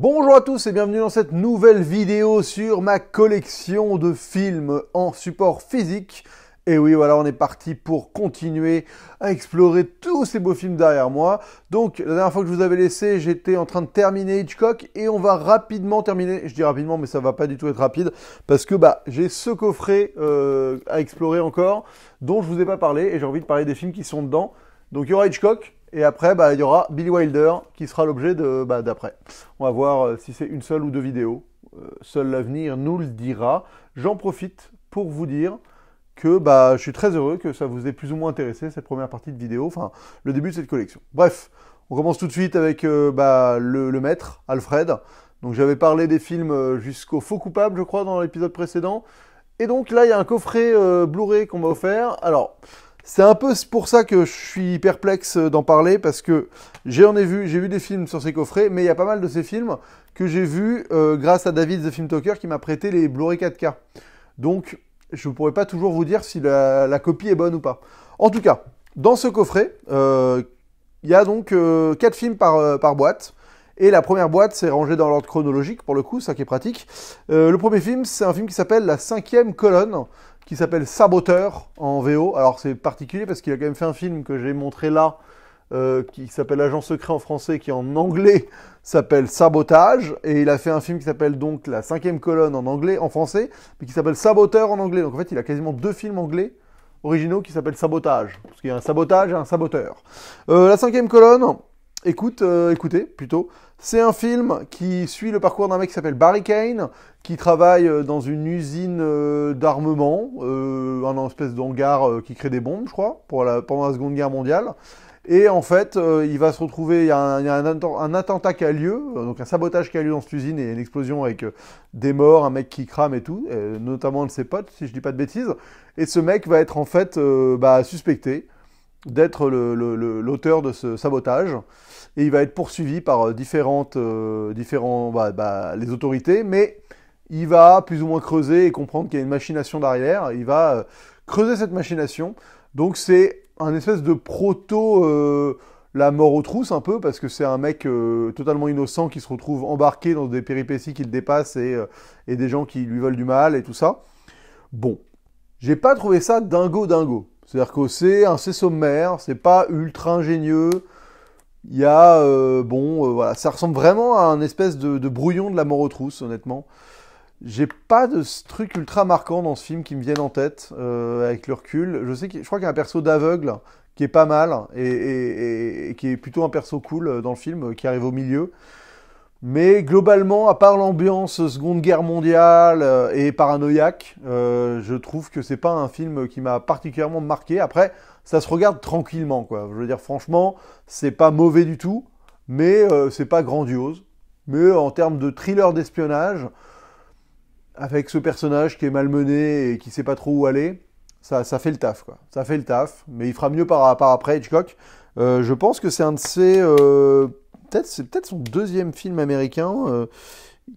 Bonjour à tous et bienvenue dans cette nouvelle vidéo sur ma collection de films en support physique. Et oui, voilà, on est parti pour continuer à explorer tous ces beaux films derrière moi. Donc, la dernière fois que je vous avais laissé, j'étais en train de terminer Hitchcock et on va rapidement terminer. Je dis rapidement, mais ça va pas du tout être rapide parce que j'ai ce coffret à explorer encore dont je vous ai pas parlé et j'ai envie de parler des films qui sont dedans. Donc, il y aura Hitchcock. Et après, il y aura Billy Wilder qui sera l'objet d'après. On va voir si c'est une seule ou deux vidéos. Seul l'avenir nous le dira. J'en profite pour vous dire que je suis très heureux que ça vous ait plus ou moins intéressé, cette première partie de vidéo, enfin le début de cette collection. Bref, on commence tout de suite avec le maître, Alfred. Donc j'avais parlé des films jusqu'au Faux Coupable, je crois, dans l'épisode précédent. Et donc là, il y a un coffret Blu-ray qu'on m'a offert. Alors... c'est un peu pour ça que je suis perplexe d'en parler, parce que j'ai vu des films sur ces coffrets, mais il y a pas mal de ces films que j'ai vus grâce à David The Film Talker qui m'a prêté les Blu-ray 4K. Donc, je ne pourrais pas toujours vous dire si la copie est bonne ou pas. En tout cas, dans ce coffret, il y a donc 4 films par boîte. Et la première boîte, c'est rangé dans l'ordre chronologique, pour le coup, ça qui est pratique. Le premier film, c'est un film qui s'appelle La Cinquième Colonne, qui s'appelle Saboteur en VO. Alors c'est particulier parce qu'il a quand même fait un film que j'ai montré là, qui s'appelle Agent Secret en français, qui en anglais s'appelle Sabotage, et il a fait un film qui s'appelle donc La Cinquième Colonne en anglais, en français, mais qui s'appelle Saboteur en anglais. Donc en fait, il a quasiment 2 films anglais originaux qui s'appellent Sabotage, parce qu'il y a un sabotage et un saboteur. La Cinquième Colonne, écoutez, plutôt. C'est un film qui suit le parcours d'un mec qui s'appelle Barry Kane, qui travaille dans une usine d'armement, un espèce d'hangar qui crée des bombes, je crois, pendant la Seconde Guerre mondiale. Et en fait, il va se retrouver, il y a un attentat qui a lieu, donc un sabotage qui a lieu dans cette usine, et une explosion avec des morts, un mec qui crame et tout, notamment un de ses potes, si je dis pas de bêtises. Et ce mec va être en fait suspecté d'être l'auteur de ce sabotage. Et il va être poursuivi par les autorités, mais il va plus ou moins creuser et comprendre qu'il y a une machination derrière. Il va creuser cette machination. Donc c'est un espèce de la mort aux trousses un peu, parce que c'est un mec totalement innocent qui se retrouve embarqué dans des péripéties qui le dépassent et des gens qui lui veulent du mal et tout ça. Bon, j'ai pas trouvé ça dingo. C'est-à-dire que c'est assez sommaire, c'est pas ultra ingénieux. Il y a, voilà, ça ressemble vraiment à un espèce de brouillon de la mort aux trousses, honnêtement. J'ai pas de truc ultra marquant dans ce film qui me viennent en tête, avec le recul. Je crois qu'il y a un perso d'aveugle qui est pas mal, et qui est plutôt un perso cool dans le film, qui arrive au milieu. Mais globalement, à part l'ambiance Seconde Guerre mondiale et paranoïaque, je trouve que c'est pas un film qui m'a particulièrement marqué. Après, ça se regarde tranquillement, quoi. Je veux dire, franchement, c'est pas mauvais du tout, mais c'est pas grandiose. Mais en termes de thriller d'espionnage, avec ce personnage qui est malmené et qui sait pas trop où aller, ça fait le taf, quoi. Ça fait le taf, mais il fera mieux par après, Hitchcock. Je pense que c'est un de ses... c'est peut-être son deuxième film américain.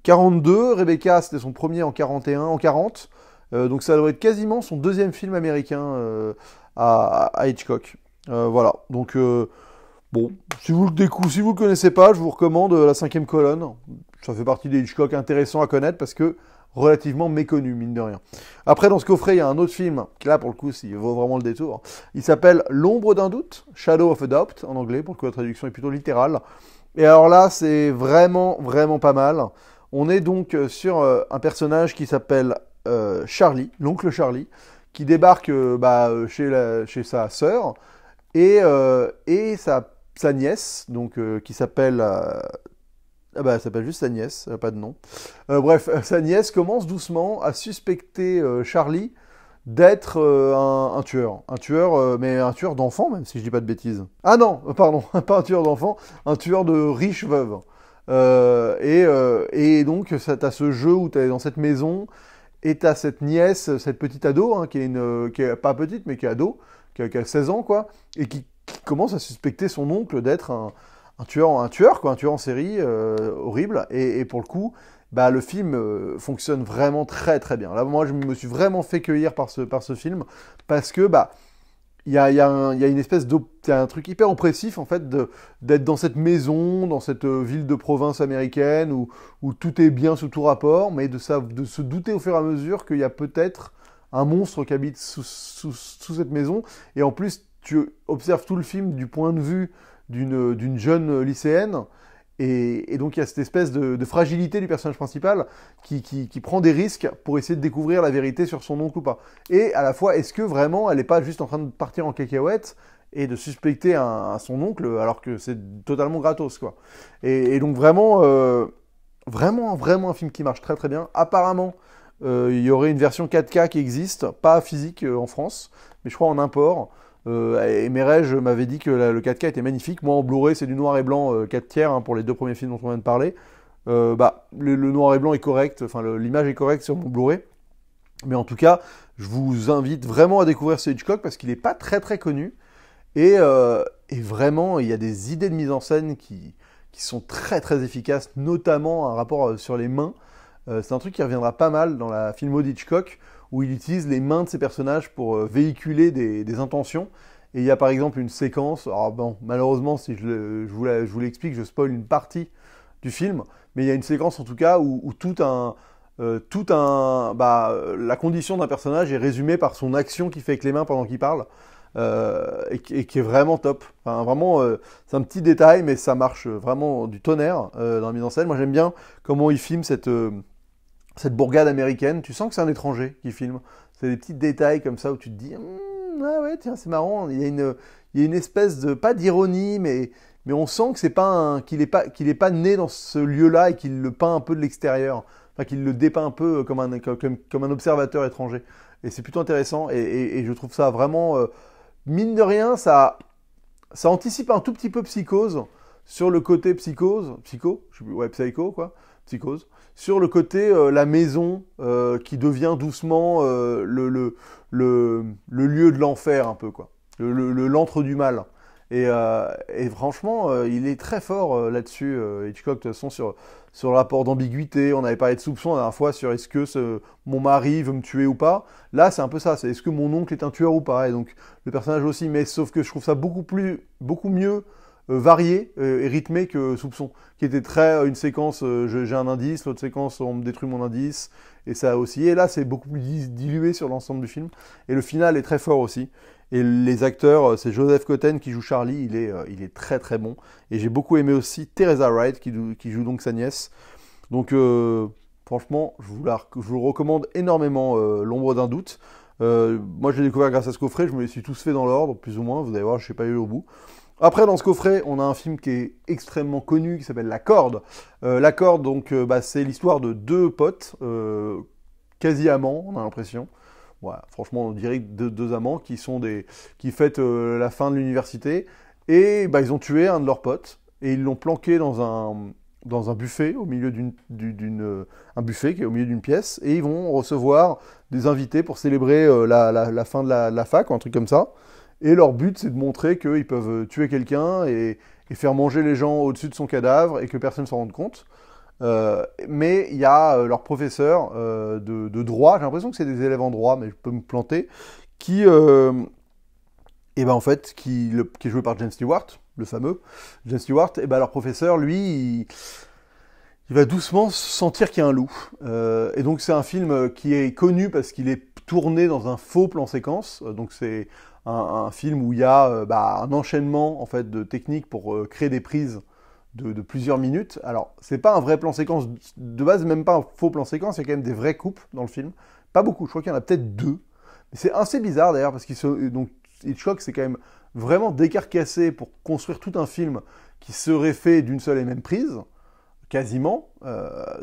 42, Rebecca, c'était son premier en 40. Donc ça doit être quasiment son deuxième film américain à Hitchcock. Voilà. Donc, bon, si vous le connaissez pas, je vous recommande La Cinquième Colonne. Ça fait partie des Hitchcock intéressants à connaître parce que relativement méconnu, mine de rien. Après, dans ce coffret, il y a un autre film, qui là, pour le coup, il vaut vraiment le détour. Il s'appelle L'ombre d'un doute, Shadow of a Doubt, en anglais, pour le coup, la traduction est plutôt littérale. Et alors là, c'est vraiment pas mal. On est donc sur un personnage qui s'appelle Charlie, l'oncle Charlie, qui débarque chez sa sœur, et sa nièce, donc qui s'appelle... elle s'appelle juste sa nièce, elle a pas de nom. Bref, sa nièce commence doucement à suspecter Charlie d'être un tueur. Mais un tueur d'enfants, même si je dis pas de bêtises. Ah non, pardon, pas un tueur d'enfants, un tueur de riches veuves. Et donc, t'as ce jeu où t'es dans cette maison, et t'as cette nièce, cette petite ado, hein, qui est pas petite, mais qui est ado, qui a 16 ans, quoi, et qui commence à suspecter son oncle d'être un tueur en série, horrible. Et pour le coup, le film fonctionne vraiment très bien. Là, moi, je me suis vraiment fait cueillir par ce film, parce que il y a une espèce il y a un truc hyper oppressif en fait d'être dans cette maison, dans cette ville de province américaine où tout est bien sous tout rapport, mais de se douter au fur et à mesure qu'il y a peut-être un monstre qui habite sous cette maison. Et en plus, tu observes tout le film du point de vue d'une jeune lycéenne. Et donc il y a cette espèce de fragilité du personnage principal qui prend des risques pour essayer de découvrir la vérité sur son oncle ou pas. Et à la fois, est-ce que vraiment elle n'est pas juste en train de partir en cacahuète et de suspecter à son oncle alors que c'est totalement gratos, quoi. Et donc vraiment, vraiment un film qui marche très très bien. Apparemment, il y aurait une version 4K qui existe, pas physique en France, mais je crois en import. Et Merej m'avait dit que le 4K était magnifique. Moi, en Blu-ray, c'est du noir et blanc 4 tiers hein, pour les 2 premiers films dont on vient de parler. Le noir et blanc est correct, enfin l'image est correcte sur mon Blu-ray. Mais en tout cas, je vous invite vraiment à découvrir ce Hitchcock parce qu'il n'est pas très très connu. Et vraiment, il y a des idées de mise en scène qui sont très très efficaces, notamment un rapport sur les mains. C'est un truc qui reviendra pas mal dans la filmo d'Hitchcock, où il utilise les mains de ses personnages pour véhiculer des intentions. Et il y a par exemple une séquence, alors bon, malheureusement, si je vous l'explique, je spoil une partie du film, mais il y a une séquence en tout cas où la condition d'un personnage est résumée par son action qu'il fait avec les mains pendant qu'il parle. Et qui est vraiment top. Enfin, vraiment, c'est un petit détail, mais ça marche vraiment du tonnerre dans la mise en scène. Moi, j'aime bien comment il filme cette bourgade américaine. Tu sens que c'est un étranger qui filme. C'est des petits détails comme ça où tu te dis, ah ouais, tiens, c'est marrant. Il y a une espèce de, pas d'ironie, mais on sent que c'est pas qu'il est pas né dans ce lieu-là et qu'il le peint un peu de l'extérieur. Enfin, qu'il le dépeint un peu comme un observateur étranger. Et c'est plutôt intéressant. Et je trouve ça vraiment mine de rien, ça anticipe un tout petit peu Psychose sur le côté psycho, quoi, Psychose, sur le côté la maison qui devient doucement le lieu de l'enfer un peu, quoi, l'antre du mal. Et franchement, il est très fort là-dessus, Hitchcock, de toute façon, sur le rapport d'ambiguïté. On avait parlé de soupçon la dernière fois sur est-ce que mon mari veut me tuer ou pas. Là, c'est un peu ça, c'est est-ce que mon oncle est un tueur ou pas. Et donc, le personnage aussi, mais sauf que je trouve ça beaucoup mieux varié et rythmé que Soupçon, qui était très une séquence, j'ai un indice, l'autre séquence, on me détruit mon indice, et ça a aussi. Et là, c'est beaucoup plus dilué sur l'ensemble du film. Et le final est très fort aussi. Et les acteurs, c'est Joseph Cotten qui joue Charlie, il est très très bon. Et j'ai beaucoup aimé aussi Teresa Wright qui joue donc sa nièce. Donc franchement, je vous recommande énormément L'ombre d'un doute. Moi je l'ai découvert grâce à ce coffret, je me les suis tous fait dans l'ordre, plus ou moins, vous allez voir, je ne suis pas allé au bout. Après, dans ce coffret, on a un film qui est extrêmement connu, qui s'appelle La Corde. La Corde, donc, c'est l'histoire de 2 potes, quasi amants, on a l'impression. Voilà, franchement, on dirait deux amants qui fêtent la fin de l'université. Et ils ont tué un de leurs potes. Et ils l'ont planqué dans un buffet, au milieu un buffet qui est au milieu d'une pièce. Et ils vont recevoir des invités pour célébrer la fin de la fac, ou un truc comme ça. Et leur but, c'est de montrer qu'ils peuvent tuer quelqu'un et faire manger les gens au-dessus de son cadavre et que personne ne s'en rende compte. Mais il y a leur professeur de droit, j'ai l'impression que c'est des élèves en droit, mais je peux me planter, qui est joué par James Stewart, le fameux James Stewart. Et leur professeur, lui, il va doucement sentir qu'il y a un loup. Et donc c'est un film qui est connu parce qu'il est tourné dans un faux plan séquence. Donc c'est un film où il y a un enchaînement en fait de techniques pour créer des prises de plusieurs minutes. Alors, c'est pas un vrai plan séquence de base, même pas un faux plan séquence, il y a quand même des vraies coupes dans le film. Pas beaucoup, je crois qu'il y en a peut-être 2. Mais c'est assez bizarre d'ailleurs, parce donc Hitchcock, c'est quand même vraiment décarcassé pour construire tout un film qui serait fait d'une seule et même prise, quasiment,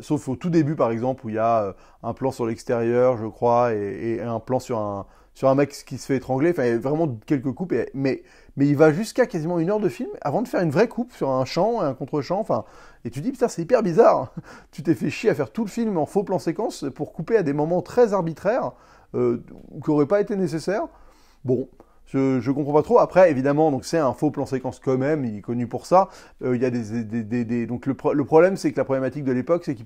sauf au tout début par exemple, où il y a un plan sur l'extérieur, je crois, et un plan sur un mec qui se fait étrangler, enfin il y a vraiment quelques coupes, mais il va jusqu'à quasiment 1 heure de film avant de faire une vraie coupe sur un chant et un contre-chant, enfin, et tu te dis putain c'est hyper bizarre, tu t'es fait chier à faire tout le film en faux plan séquence pour couper à des moments très arbitraires qui n'auraient pas été nécessaires. Bon, Je comprends pas trop. Après, évidemment, donc c'est un faux plan séquence quand même, il est connu pour ça. Il y a donc le problème, c'est que la problématique de l'époque, c'est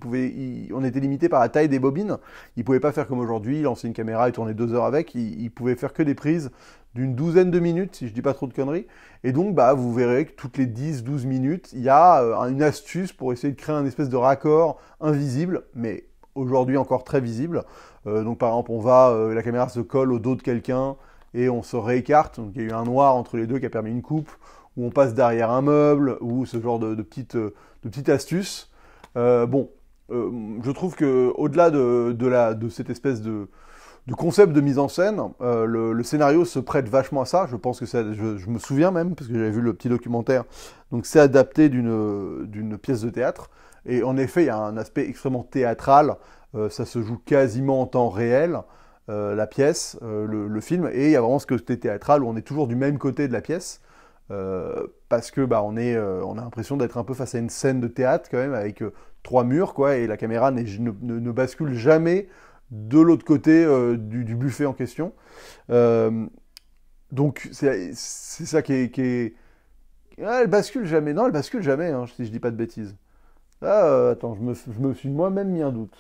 on était limité par la taille des bobines. Ils pouvaient pas faire comme aujourd'hui, lancer une caméra et tourner 2 heures avec. Ils pouvaient faire que des prises d'une douzaine de minutes, si je dis pas trop de conneries. Et donc, bah, vous verrez que toutes les 10-12 minutes, il y a une astuce pour essayer de créer un espèce de raccord invisible, mais aujourd'hui encore très visible. Donc, par exemple, la caméra se colle au dos de quelqu'un, et on se réécarte, donc il y a eu un noir entre les deux qui a permis une coupe, ou on passe derrière un meuble, ou ce genre de petites astuces. Je trouve que au-delà de cette espèce de concept de mise en scène, le scénario se prête vachement à ça. Je pense que je me souviens même, parce que j'avais vu le petit documentaire, donc c'est adapté d'une pièce de théâtre. Et en effet, il y a un aspect extrêmement théâtral, ça se joue quasiment en temps réel. La pièce, le film, et il y a vraiment ce côté théâtral où on est toujours du même côté de la pièce, parce que bah, on a l'impression d'être un peu face à une scène de théâtre quand même, avec 3 murs, quoi, et la caméra ne bascule jamais de l'autre côté du buffet en question. Donc c'est ça qui est... Ah, elle bascule jamais, non, elle bascule jamais, hein, si je dis pas de bêtises. Ah, attends, je me suis moi-même mis un doute.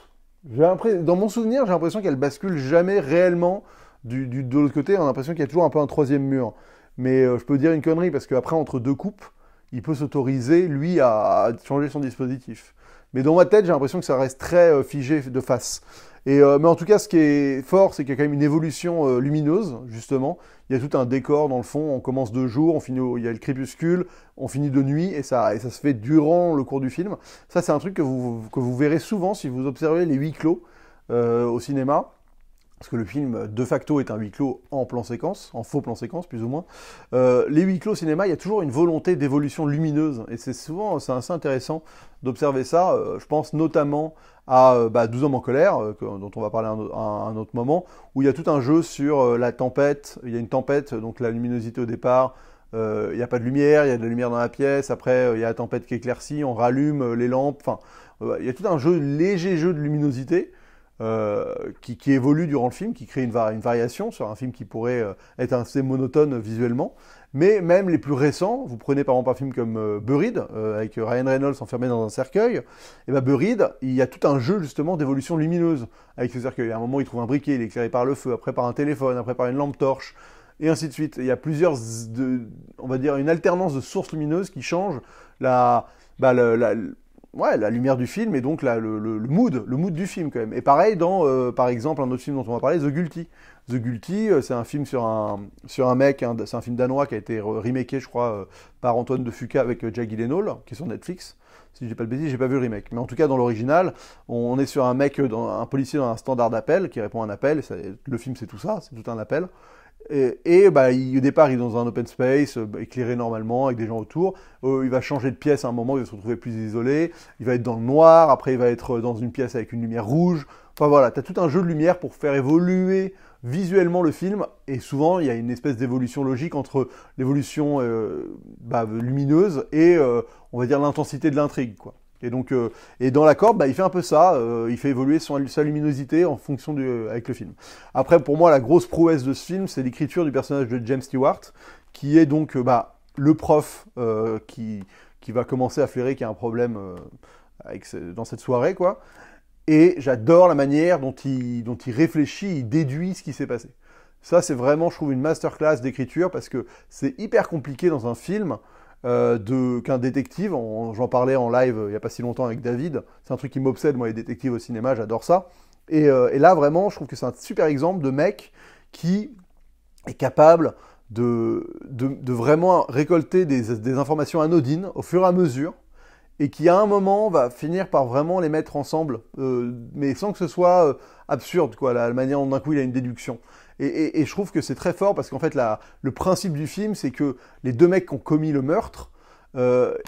Dans mon souvenir, j'ai l'impression qu'elle bascule jamais réellement de l'autre côté. On a l'impression qu'il y a toujours un peu un troisième mur. Mais je peux dire une connerie, parce qu'après, entre 2 coupes, il peut s'autoriser, lui, à changer son dispositif. Mais dans ma tête, j'ai l'impression que ça reste très figé de face. Mais en tout cas, ce qui est fort, c'est qu'il y a quand même une évolution lumineuse, justement. Il y a tout un décor dans le fond. On commence de jour, il y a le crépuscule, on finit de nuit, et ça se fait durant le cours du film. Ça, c'est un truc que vous verrez souvent si vous observez les huis clos au cinéma. Parce que le film, de facto, est un huis clos en plan séquence, en faux plan séquence, plus ou moins. Les huis clos au cinéma, il y a toujours une volonté d'évolution lumineuse. Et c'est assez intéressant d'observer ça. Je pense notamment à 12 hommes en colère, dont on va parler à un autre moment, où il y a tout un jeu sur la tempête. Il y a une tempête, donc la luminosité au départ. Il n'y a pas de lumière, il y a de la lumière dans la pièce. Après, il y a la tempête qui éclaircit, on rallume les lampes. Enfin, il y a tout un léger jeu de luminosité. Qui évolue durant le film, qui crée une variation sur un film qui pourrait être assez monotone visuellement. Mais même les plus récents, vous prenez par exemple un film comme Buried, avec Ryan Reynolds enfermé dans un cercueil, et ben Buried, il y a tout un jeu justement d'évolution lumineuse avec ce cercueil. À un moment, il trouve un briquet, il est éclairé par le feu, après par un téléphone, après par une lampe torche, et ainsi de suite. Il y a on va dire, une alternance de sources lumineuses qui change la lumière du film et donc le mood du film quand même. Et pareil dans, par exemple, un autre film dont on va parler, The Guilty. The Guilty, c'est un film sur un mec, c'est un film danois qui a été remaké, je crois, par Antoine de Fuqua avec Jake Gyllenhaal, qui est sur Netflix. Si je dis pas de bêtises, j'ai pas vu le remake. Mais en tout cas, dans l'original, on est sur un mec, un policier dans un standard d'appel, qui répond à un appel. Le film, c'est tout ça, c'est tout un appel. Au départ, il est dans un open space, éclairé normalement, avec des gens autour. Il va changer de pièce à un moment, il va se retrouver plus isolé. Il va être dans le noir, après il va être dans une pièce avec une lumière rouge. Enfin voilà, tu as tout un jeu de lumière pour faire évoluer visuellement le film. Et souvent, il y a une espèce d'évolution logique entre l'évolution lumineuse et, on va dire, l'intensité de l'intrigue, quoi. Et donc, et dans la corde, il fait un peu ça, il fait évoluer sa luminosité en fonction avec le film. Après, pour moi, la grosse prouesse de ce film, c'est l'écriture du personnage de James Stewart, qui est donc le prof qui va commencer à flairer qu'il y a un problème dans cette soirée, quoi. Et j'adore la manière dont il réfléchit, il déduit ce qui s'est passé. Ça, c'est vraiment, je trouve, une masterclass d'écriture, parce que c'est hyper compliqué dans un film qu'un détective, j'en parlais en live il n'y a pas si longtemps avec David, c'est un truc qui m'obsède, moi, les détectives au cinéma, j'adore ça. Et là, vraiment, je trouve que c'est un super exemple de mec qui est capable de vraiment récolter des informations anodines au fur et à mesure, et qui à un moment va finir par vraiment les mettre ensemble, mais sans que ce soit absurde, quoi, la manière dont d'un coup il a une déduction. Et je trouve que c'est très fort, parce qu'en fait le principe du film, c'est que les 2 mecs qui ont commis le meurtre,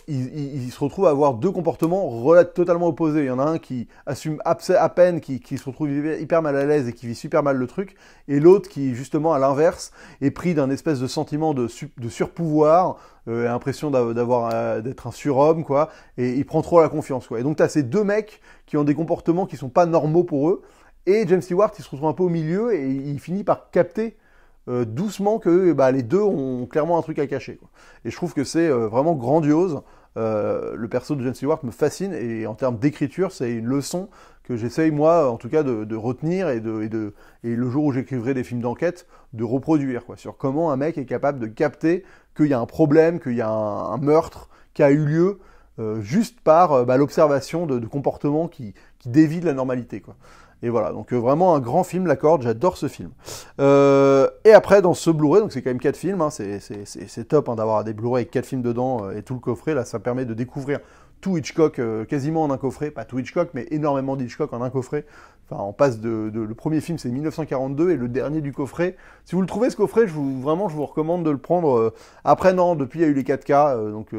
ils se retrouvent à avoir 2 comportements totalement opposés. Il y en a un qui assume à peine, qui se retrouve hyper mal à l'aise et qui vit super mal le truc, et l'autre qui, justement, à l'inverse, est pris d'un espèce de sentiment de surpouvoir, l'impression d'être un surhomme, quoi, et il prend trop la confiance, quoi. Et donc tu as ces 2 mecs qui ont des comportements qui sont pas normaux pour eux, et James Stewart, il se retrouve un peu au milieu, et il finit par capter doucement que les deux ont clairement un truc à cacher, quoi. Et je trouve que c'est vraiment grandiose. Le perso de James Stewart me fascine, et en termes d'écriture, c'est une leçon que j'essaye, moi, en tout cas, de retenir, et le jour où j'écriverai des films d'enquête, de reproduire, quoi, sur comment un mec est capable de capter qu'il y a un problème, qu'il y a un meurtre qui a eu lieu, juste par l'observation de comportements qui dévient de la normalité, quoi. Et voilà, donc vraiment un grand film, La Corde, j'adore ce film. Et après, dans ce Blu-ray, donc c'est quand même 4 films, hein, c'est top, hein, d'avoir des Blu-ray avec 4 films dedans, et tout le coffret, là ça permet de découvrir tout Hitchcock quasiment en un coffret, pas tout Hitchcock, mais énormément d'Hitchcock en un coffret. Enfin, on passe le premier film, c'est 1942, et le dernier du coffret. Si vous le trouvez, ce coffret, vraiment, je vous recommande de le prendre. Après, non, depuis, il y a eu les 4K, donc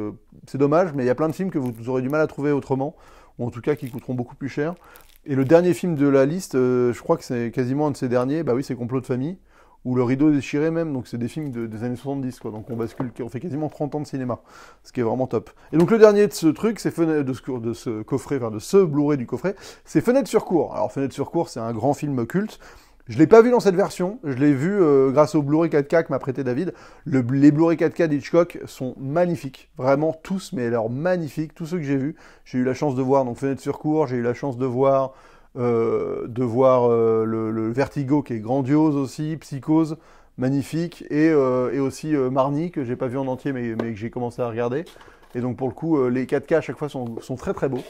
c'est dommage, mais il y a plein de films que vous aurez du mal à trouver autrement, ou en tout cas qui coûteront beaucoup plus cher. Et le dernier film de la liste, je crois que c'est quasiment un de ces derniers, bah oui, c'est Complot de famille, ou Le rideau déchiré même, donc c'est des films des années 70, quoi. Donc on fait quasiment 30 ans de cinéma, ce qui est vraiment top. Et donc le dernier de ce truc, c'est de ce coffret, enfin de ce Blu-ray du coffret, c'est Fenêtre sur cour. Alors Fenêtre sur cour, c'est un grand film culte. Je l'ai pas vu dans cette version, je l'ai vu grâce au Blu-ray 4K que m'a prêté David. Les Blu-ray 4K d'Hitchcock sont magnifiques, vraiment tous, mais alors magnifiques, tous ceux que j'ai vus. J'ai eu la chance de voir donc Fenêtre sur cour, j'ai eu la chance de voir le Vertigo qui est grandiose aussi, Psychose, magnifique, et aussi Marnie que j'ai pas vu en entier mais que j'ai commencé à regarder. Et donc pour le coup, les 4K à chaque fois sont très très beaux.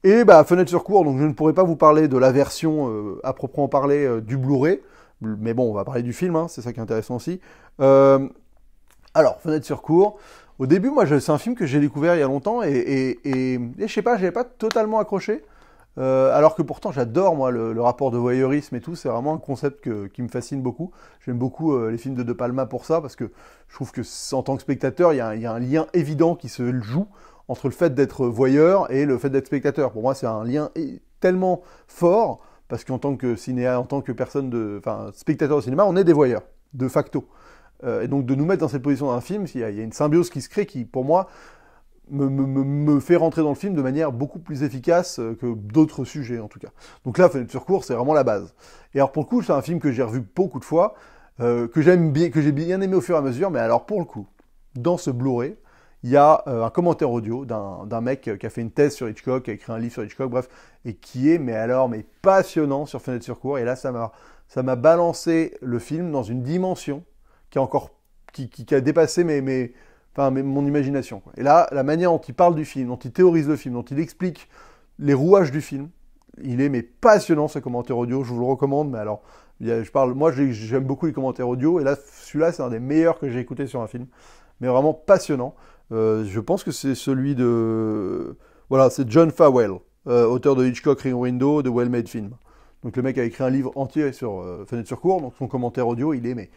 Et Fenêtre sur cour, donc je ne pourrais pas vous parler de la version à proprement parler du Blu-ray, mais bon, on va parler du film, hein, c'est ça qui est intéressant aussi. Alors, Fenêtre sur cour, au début, moi, c'est un film que j'ai découvert il y a longtemps, et je sais pas, j'avais pas totalement accroché, alors que pourtant, j'adore, moi, le rapport de voyeurisme et tout, c'est vraiment un concept qui me fascine beaucoup. J'aime beaucoup les films de De Palma pour ça, parce que je trouve que, en tant que spectateur, il y a un lien évident qui se joue entre le fait d'être voyeur et le fait d'être spectateur. Pour moi, c'est un lien tellement fort, parce qu'en tant que cinéaste, en tant que spectateur de cinéma, on est des voyeurs, de facto. Et donc de nous mettre dans cette position dans un film, il y a une symbiose qui se crée qui, pour moi, me fait rentrer dans le film de manière beaucoup plus efficace que d'autres sujets, en tout cas. Donc là, Fenêtre sur cour, c'est vraiment la base. Et alors pour le coup, c'est un film que j'ai revu beaucoup de fois, que j'aime bien, que j'ai bien aimé au fur et à mesure, mais alors pour le coup, dans ce Blu-ray, il y a un commentaire audio d'un mec qui a fait une thèse sur Hitchcock, qui a écrit un livre sur Hitchcock, bref, et qui est, mais passionnant sur Fenêtre sur cour. Et là, ça m'a balancé le film dans une dimension qui a dépassé mon imagination, quoi. Et là, la manière dont il parle du film, dont il théorise le film, dont il explique les rouages du film, il est passionnant, ce commentaire audio. Je vous le recommande. Mais alors, moi, j'aime beaucoup les commentaires audio, et là, celui-là, c'est un des meilleurs que j'ai écouté sur un film. Mais vraiment passionnant. Je pense que c'est celui de... Voilà, c'est John Fawell, auteur de Hitchcock, Rear Window, de Well Made Film. Donc le mec a écrit un livre entier sur Fenêtre sur cour, donc son commentaire audio, il est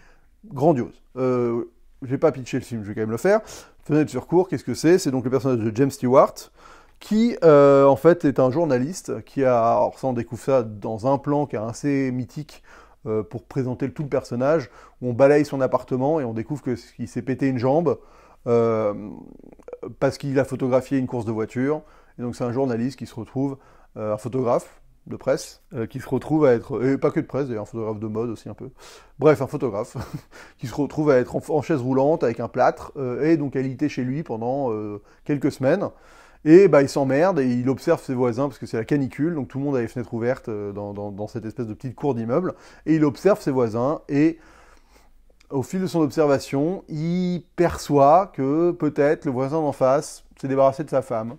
grandiose. Je vais pas pitcher le film, je vais quand même le faire. Fenêtre sur cour, qu'est-ce que c'est? C'est donc le personnage de James Stewart, qui en fait est un journaliste qui a... Alors ça, on découvre ça dans un plan qui est assez mythique, pour présenter tout le personnage, où on balaye son appartement et on découvre qu'il s'est pété une jambe parce qu'il a photographié une course de voiture. Et donc c'est un journaliste qui se retrouve, un photographe de presse, qui se retrouve à être, et pas que de presse d'ailleurs, un photographe de mode aussi un peu, bref, un photographe, qui se retrouve à être en chaise roulante avec un plâtre, et donc à alité chez lui pendant quelques semaines. Et il s'emmerde et il observe ses voisins parce que c'est la canicule, donc tout le monde a les fenêtres ouvertes dans cette espèce de petite cour d'immeuble. Et il observe ses voisins et au fil de son observation, il perçoit que peut-être le voisin d'en face s'est débarrassé de sa femme.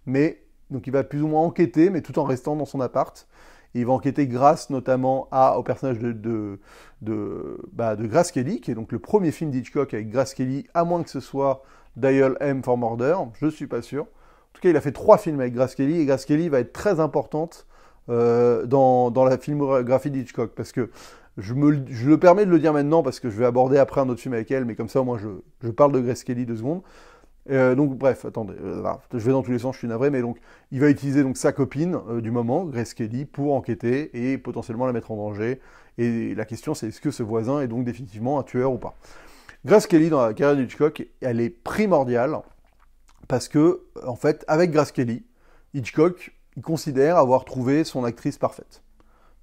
Mais, donc il va plus ou moins enquêter, mais tout en restant dans son appart. Et il va enquêter grâce notamment au personnage de Grace Kelly, qui est donc le premier film d'Hitchcock avec Grace Kelly, à moins que ce soit Dial M for Murder, je ne suis pas sûr. En tout cas, il a fait 3 films avec Grace Kelly, et Grace Kelly va être très importante dans la filmographie d'Hitchcock, parce que je le permets de le dire maintenant, parce que je vais aborder après un autre film avec elle, mais comme ça, moi, je parle de Grace Kelly 2 secondes. Donc, bref, attendez, je vais dans tous les sens, je suis navré, mais donc, il va utiliser donc sa copine du moment, Grace Kelly, pour enquêter et potentiellement la mettre en danger. Et la question, c'est est-ce que ce voisin est donc définitivement un tueur ou pas? Grace Kelly, dans la carrière d'Hitchcock, elle est primordiale, parce que, en fait, avec Grace Kelly, Hitchcock, il considère avoir trouvé son actrice parfaite.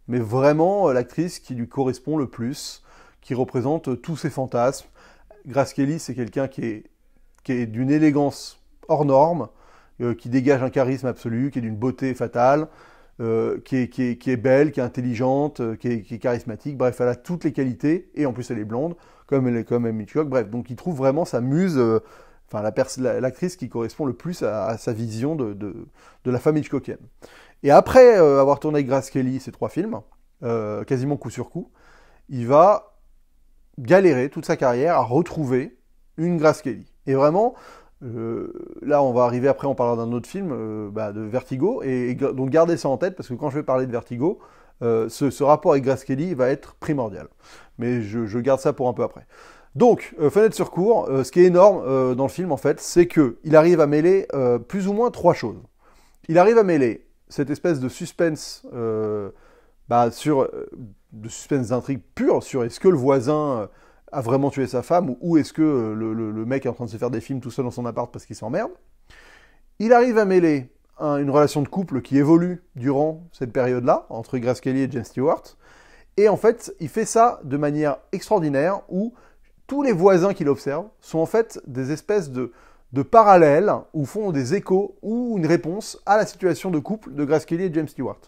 Mais vraiment l'actrice qui lui correspond le plus, qui représente tous ses fantasmes. Grace Kelly, c'est quelqu'un qui est d'une élégance hors norme, qui dégage un charisme absolu, qui est d'une beauté fatale, qui est belle, qui est intelligente, qui est charismatique. Bref, elle a toutes les qualités, et en plus elle est blonde, comme Amy Hitchcock. Bref, donc il trouve vraiment sa muse, l'actrice qui correspond le plus à sa vision de la femme Hitchcockienne. Et après avoir tourné avec Grace Kelly ces 3 films, quasiment coup sur coup, il va galérer toute sa carrière à retrouver une Grace Kelly. Et vraiment, là on va arriver après, on parlera d'un autre film, de Vertigo, et donc gardez ça en tête, parce que quand je vais parler de Vertigo, ce rapport avec Grace Kelly va être primordial. Mais je garde ça pour un peu après. Donc, Fenêtre sur cour, ce qui est énorme dans le film, en fait, c'est qu'il arrive à mêler plus ou moins 3 choses. Il arrive à mêler cette espèce de suspense, de suspense d'intrigue pure sur est-ce que le voisin a vraiment tué sa femme, ou est-ce que le mec est en train de se faire des films tout seul dans son appart parce qu'il s'emmerde. Il arrive à mêler une relation de couple qui évolue durant cette période-là, entre Grace Kelly et James Stewart, et en fait, il fait ça de manière extraordinaire, où tous les voisins qu'il observe sont en fait des espèces de parallèles, ou font des échos, ou une réponse à la situation de couple de Grace Kelly et James Stewart.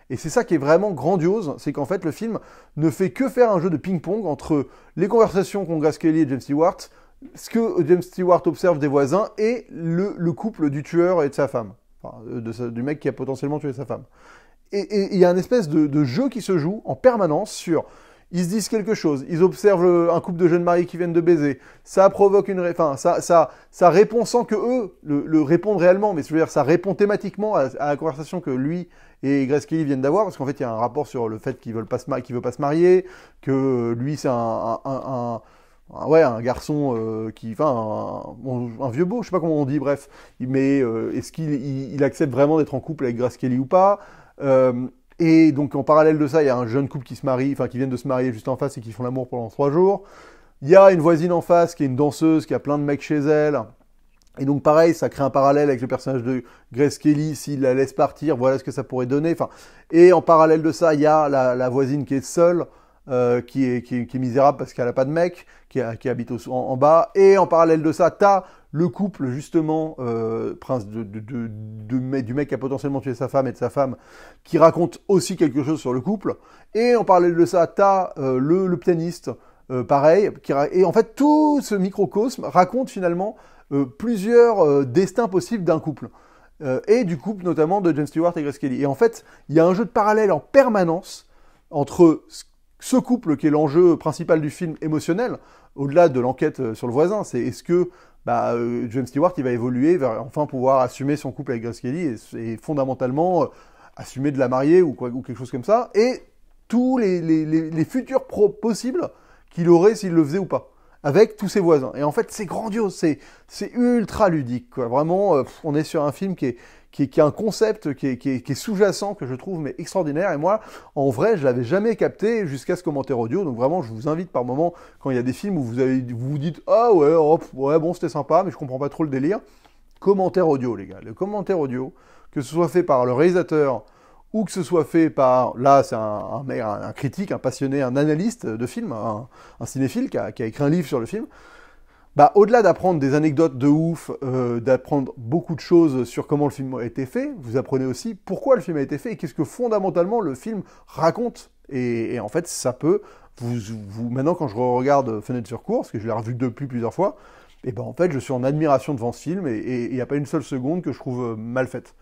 Et c'est ça qui est vraiment grandiose, c'est qu'en fait le film ne fait que faire un jeu de ping-pong entre les conversations qu'ont Grace Kelly et James Stewart, ce que James Stewart observe des voisins, et le couple du tueur et de sa femme, enfin, du mec qui a potentiellement tué sa femme. Et il y a une espèce de jeu qui se joue en permanence sur... Ils se disent quelque chose, ils observent un couple de jeunes mariés qui viennent de baiser, ça provoque ça répond sans que eux le répondent réellement, mais je veux dire, ça répond thématiquement à la conversation que lui et Grace Kelly viennent d'avoir, parce qu'en fait, il y a un rapport sur le fait qu'il veut pas se marier, que lui, c'est un garçon un vieux beau, je sais pas comment on dit, bref, mais est-ce qu'il accepte vraiment d'être en couple avec Grace Kelly ou pas? Et donc en parallèle de ça, il y a un jeune couple qui viennent de se marier juste en face et qui font l'amour pendant 3 jours. Il y a une voisine en face qui est une danseuse, qui a plein de mecs chez elle. Et donc pareil, ça crée un parallèle avec le personnage de Grace Kelly, s'il la laisse partir, voilà ce que ça pourrait donner. Et en parallèle de ça, il y a la voisine qui est seule, qui est misérable parce qu'elle n'a pas de mec, qui habite en bas. Et en parallèle de ça, t'as le couple justement, du mec qui a potentiellement tué sa femme et de sa femme, qui raconte aussi quelque chose sur le couple. Et en parallèle de ça, t'as le pianiste, pareil. Et en fait, tout ce microcosme raconte finalement plusieurs destins possibles d'un couple. Et du couple notamment de James Stewart et Grace Kelly. Et en fait, il y a un jeu de parallèle en permanence entre ce couple qui est l'enjeu principal du film émotionnel, au-delà de l'enquête sur le voisin. C'est est-ce que James Stewart il va évoluer vers enfin pouvoir assumer son couple avec Grace Kelly et fondamentalement assumer de la marier ou quelque chose comme ça, et tous les futurs possibles qu'il aurait s'il le faisait ou pas, avec tous ses voisins. Et en fait, c'est grandiose, c'est ultra ludique, quoi. Vraiment, on est sur un film qui a un concept qui est sous-jacent, que je trouve mais extraordinaire. Et moi, en vrai, je l'avais jamais capté jusqu'à ce commentaire audio. Donc vraiment, je vous invite par moment, quand il y a des films où vous vous dites « Ah ouais, ouais, bon, c'était sympa, mais je comprends pas trop le délire », commentaire audio, les gars. Le commentaire audio, que ce soit fait par le réalisateur ou que ce soit fait par, là, c'est un critique, un passionné, un analyste de film, un cinéphile qui a écrit un livre sur le film. Au-delà d'apprendre des anecdotes de ouf, d'apprendre beaucoup de choses sur comment le film a été fait, vous apprenez aussi pourquoi le film a été fait et qu'est-ce que fondamentalement le film raconte. Et en fait, ça peut, maintenant quand je regarde Fenêtre sur cour, parce que je l'ai revu depuis plusieurs fois, et en fait, je suis en admiration devant ce film et il n'y a pas une seule seconde que je trouve mal faite.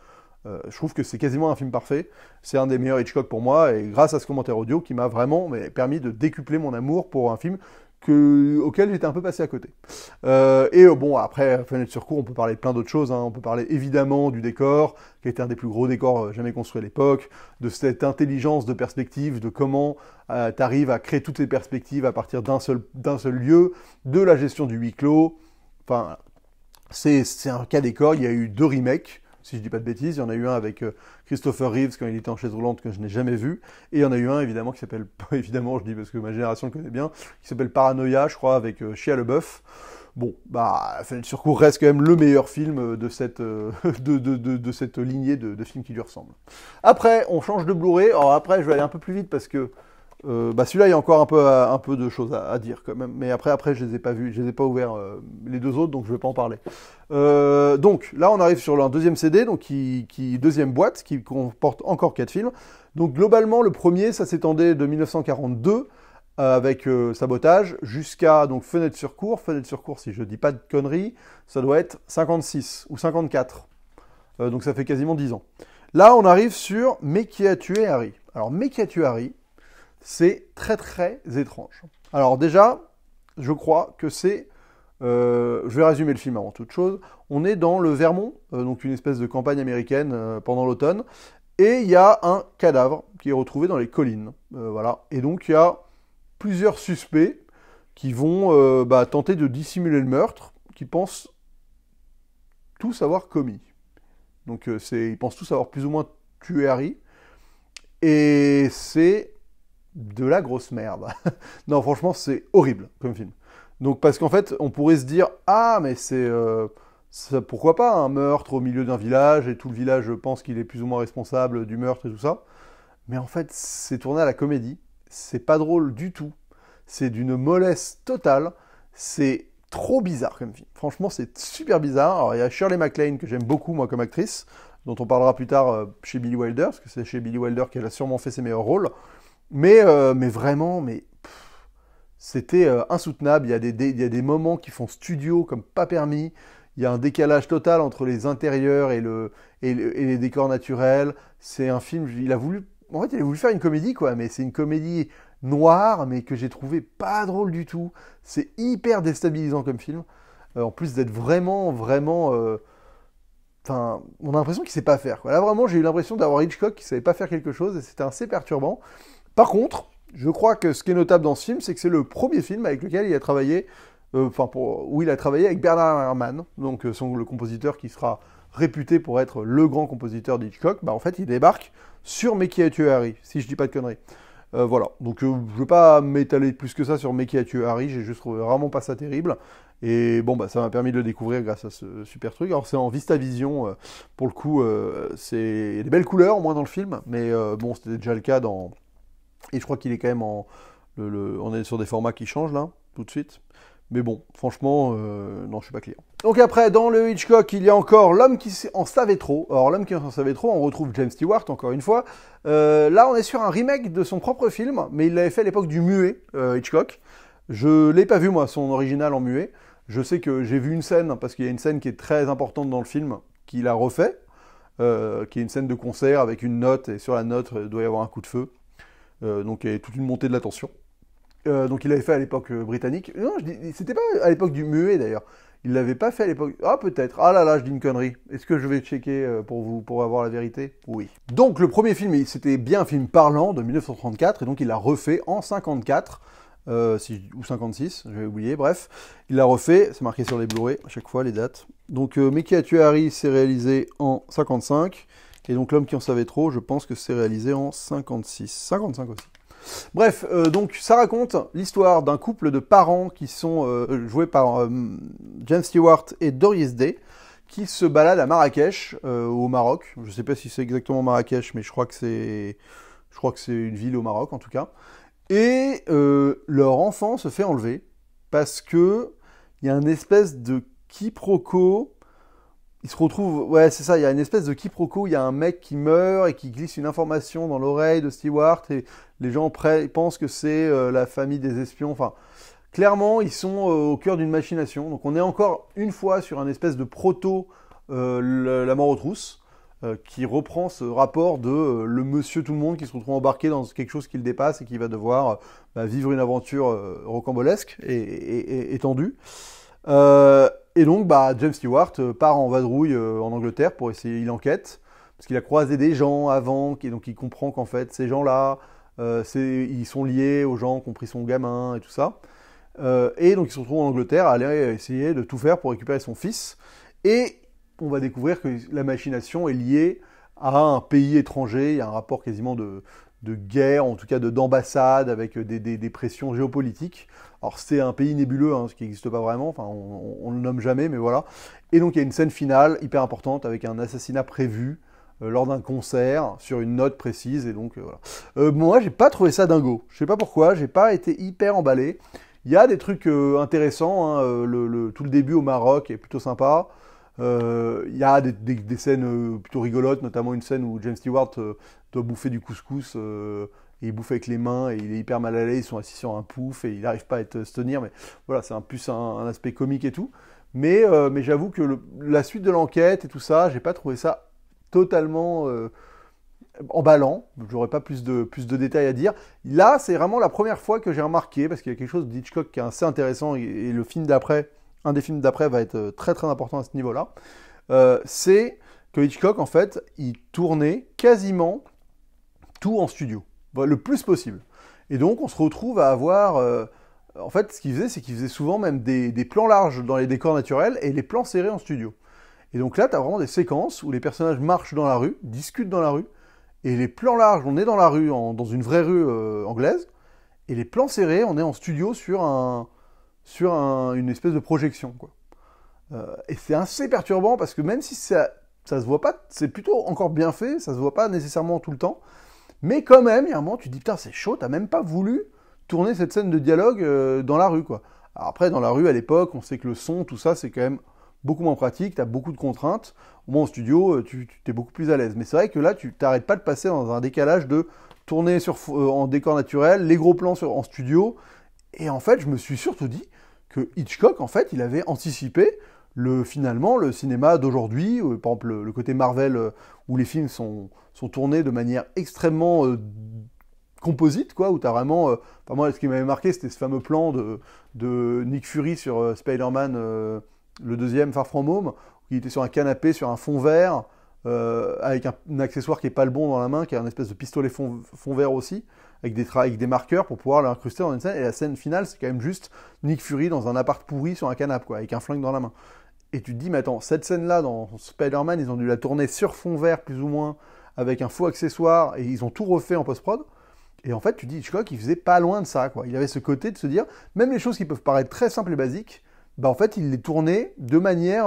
Je trouve que c'est quasiment un film parfait. C'est un des meilleurs Hitchcock pour moi, et grâce à ce commentaire audio qui m'a vraiment permis de décupler mon amour pour un film auquel j'étais un peu passé à côté. Après, Fenêtre sur cour, on peut parler de plein d'autres choses, hein. On peut parler évidemment du décor, qui était un des plus gros décors jamais construits à l'époque, de cette intelligence de perspective, de comment tu arrives à créer toutes ces perspectives à partir d'un seul lieu, de la gestion du huis clos. Enfin, c'est un cas décor. Il y a eu 2 remakes, si je dis pas de bêtises. Il y en a eu un avec Christopher Reeves quand il était en chaise roulante, que je n'ai jamais vu. Et il y en a eu un, évidemment, qui s'appelle, évidemment, je dis parce que ma génération le connaît bien, qui s'appelle Paranoia, je crois, avec Shia LaBeouf. Bon, Fenêtre sur cour reste quand même le meilleur film de cette lignée de films qui lui ressemblent. Après, on change de Blu-ray. Alors après, je vais aller un peu plus vite parce que Bah celui-là, il y a encore un peu de choses à dire quand même. Mais après, je les ai pas vus, je les ai pas ouverts les deux autres, donc je vais pas en parler. Donc là, on arrive sur un deuxième CD, donc deuxième boîte, qui comporte encore 4 films. Donc globalement, le premier, ça s'étendait de 1942 avec Sabotage jusqu'à donc Fenêtre sur cour. Fenêtre sur cour, si je dis pas de conneries, ça doit être 56 ou 54. Donc ça fait quasiment 10 ans. Là, on arrive sur Mais qui a tué Harry. Alors, Mais qui a tué Harry, c'est très très étrange. Alors déjà, je crois que c'est... je vais résumer le film avant toute chose. On est dans le Vermont, donc une espèce de campagne américaine pendant l'automne, et il y a un cadavre qui est retrouvé dans les collines. Voilà. Et donc il y a plusieurs suspects qui vont tenter de dissimuler le meurtre, qui pensent tous avoir commis. Donc ils pensent tous avoir plus ou moins tué Harry. Et c'est de la grosse merde. Non, franchement, c'est horrible comme film. Donc, parce qu'en fait, on pourrait se dire, ah, mais pourquoi pas un meurtre au milieu d'un village, et tout le village pense qu'il est plus ou moins responsable du meurtre et tout ça. Mais en fait, c'est tourné à la comédie. C'est pas drôle du tout. C'est d'une mollesse totale. C'est trop bizarre comme film. Franchement, c'est super bizarre. Alors, il y a Shirley MacLaine, que j'aime beaucoup, moi, comme actrice, dont on parlera plus tard chez Billy Wilder, parce que c'est chez Billy Wilder qu'elle a sûrement fait ses meilleurs rôles. Mais vraiment, c'était insoutenable. Il y a des moments qui font studio comme pas permis. Il y a un décalage total entre les intérieurs et les décors naturels. C'est un film, il a voulu faire une comédie, quoi, mais c'est une comédie noire, mais que j'ai trouvé pas drôle du tout. C'est hyper déstabilisant comme film. En plus d'être vraiment, vraiment... Enfin, on a l'impression qu'il sait pas faire, quoi. Là, vraiment, j'ai eu l'impression d'avoir Hitchcock qui savait pas faire quelque chose, et c'était assez perturbant. Par contre, je crois que ce qui est notable dans ce film, c'est que c'est le premier film avec lequel il a travaillé, où il a travaillé avec Bernard Herrmann, donc le compositeur qui sera réputé pour être le grand compositeur d'Hitchcock. Bah, en fait, il débarque sur Mais qui a tué Harry, si je dis pas de conneries. Voilà, donc je ne veux pas m'étaler plus que ça sur Mais qui a tué Harry, j'ai juste trouvé vraiment pas ça terrible. Et bon, bah, ça m'a permis de le découvrir grâce à ce super truc. Alors c'est en VistaVision, pour le coup, c'est des belles couleurs, au moins dans le film, mais bon, c'était déjà le cas dans... Et je crois qu'il est quand même on est sur des formats qui changent là, tout de suite. Mais bon, franchement, non, je suis pas client. Donc après, dans le Hitchcock, il y a encore L'homme qui en savait trop. Alors L'homme qui en savait trop, on retrouve James Stewart, encore une fois. Là, on est sur un remake de son propre film, mais il l'avait fait à l'époque du muet, Hitchcock. Je l'ai pas vu, moi, son original en muet. Je sais que j'ai vu une scène, parce qu'il y a une scène qui est très importante dans le film, qu'il a refait, qui est une scène de concert avec une note, et sur la note, il doit y avoir un coup de feu. Donc il y a toute une montée de la tension. Donc il l'avait fait à l'époque britannique. Non, c'était pas à l'époque du muet d'ailleurs. Il l'avait pas fait à l'époque... Ah peut-être. Ah là là, je dis une connerie. Est-ce que je vais checker pour avoir la vérité? Oui. Donc le premier film, c'était bien un film parlant de 1934, et donc il l'a refait en 54, ou 56, j'ai oublié, bref. Il l'a refait, c'est marqué sur les Blu-ray à chaque fois les dates. Donc Mais qui a tué Harry, c'est réalisé en 55. Et donc L'homme qui en savait trop, je pense que c'est réalisé en 56. 55 aussi. Bref, donc ça raconte l'histoire d'un couple de parents qui sont joués par James Stewart et Doris Day, qui se baladent à Marrakech, au Maroc. Je ne sais pas si c'est exactement Marrakech, mais je crois que c'est une ville au Maroc en tout cas. Et leur enfant se fait enlever parce que il y a une espèce de quiproquo. Il se retrouve, ouais, c'est ça, il y a une espèce de quiproquo, il y a un mec qui meurt et qui glisse une information dans l'oreille de Stewart, et les gens pensent que c'est la famille des espions. Enfin, clairement, ils sont au cœur d'une machination. Donc on est encore une fois sur un espèce de proto La mort aux trousses, qui reprend ce rapport de le monsieur tout le monde qui se retrouve embarqué dans quelque chose qui le dépasse et qui va devoir vivre une aventure rocambolesque et tendue. Et donc, James Stewart part en vadrouille en Angleterre pour essayer une enquête, parce qu'il a croisé des gens avant, et donc il comprend qu'en fait, ces gens-là, ils sont liés aux gens qui ont pris son gamin et tout ça. Et donc, il se retrouve en Angleterre à aller essayer de tout faire pour récupérer son fils. Et on va découvrir que la machination est liée à un pays étranger. Il y a un rapport quasiment de guerre, en tout cas d'ambassade, avec des pressions géopolitiques. Alors c'est un pays nébuleux, ce qui n'existe pas vraiment, enfin on le nomme jamais, mais voilà. Et donc il y a une scène finale hyper importante avec un assassinat prévu lors d'un concert, sur une note précise, et donc voilà. Moi, j'ai pas trouvé ça dingo. Je sais pas pourquoi, j'ai pas été hyper emballé. Il y a des trucs intéressants, hein, tout le début au Maroc est plutôt sympa. Il y a des scènes plutôt rigolotes, notamment une scène où James Stewart doit bouffer du couscous, et il bouffe avec les mains, et il est hyper mal à l'aise, ils sont assis sur un pouf, et il n'arrive pas à se tenir, mais voilà, c'est plus un aspect comique et tout. Mais j'avoue que la suite de l'enquête et tout ça, j'ai pas trouvé ça totalement emballant. J'aurais pas plus de détails à dire. Là, c'est vraiment la première fois que j'ai remarqué, parce qu'il y a quelque chose d'Hitchcock qui est assez intéressant, et le film d'après, un des films d'après va être très très important à ce niveau-là. C'est que Hitchcock, en fait, il tournait quasiment tout en studio, le plus possible. Et donc, on se retrouve à avoir... en fait, ce qu'il faisait, c'est qu'il faisait souvent même des plans larges dans les décors naturels et les plans serrés en studio. Et donc là, tu as vraiment des séquences où les personnages marchent dans la rue, discutent dans la rue, et les plans larges, on est dans la rue, dans une vraie rue anglaise, et les plans serrés, on est en studio sur une espèce de projection, quoi. Et c'est assez perturbant parce que même si ça se voit pas, c'est plutôt encore bien fait, ça se voit pas nécessairement tout le temps, mais quand même, il y a un moment, tu te dis, putain, c'est chaud, t'as même pas voulu tourner cette scène de dialogue dans la rue, quoi. Alors après, dans la rue, à l'époque, on sait que le son, tout ça, c'est quand même beaucoup moins pratique, tu as beaucoup de contraintes. Au moins, en studio, tu es beaucoup plus à l'aise. Mais c'est vrai que là, tu t'arrêtes pas de passer dans un décalage de tourner en décor naturel, les gros plans en studio. Et en fait, je me suis surtout dit que Hitchcock, en fait, il avait anticipé finalement le cinéma d'aujourd'hui, par exemple le côté Marvel, où les films sont tournés de manière extrêmement composite, quoi, où tu as vraiment... enfin, moi, ce qui m'avait marqué, c'était ce fameux plan de Nick Fury sur Spider-Man, le deuxième, Far From Home, où il était sur un canapé, sur un fond vert, avec un accessoire qui est pas le bon dans la main, qui est un espèce de pistolet fond vert aussi, avec des marqueurs pour pouvoir l'incruster dans une scène. Et la scène finale, c'est quand même juste Nick Fury dans un appart pourri sur un canapé, quoi, avec un flingue dans la main. Et tu te dis, mais attends, cette scène-là, dans Spider-Man, ils ont dû la tourner sur fond vert, plus ou moins, avec un faux accessoire, et ils ont tout refait en post-prod. Et en fait, tu dis, Hitchcock, il faisait pas loin de ça, quoi. Il avait ce côté de se dire, même les choses qui peuvent paraître très simples et basiques, bah en fait, il les tournait de manière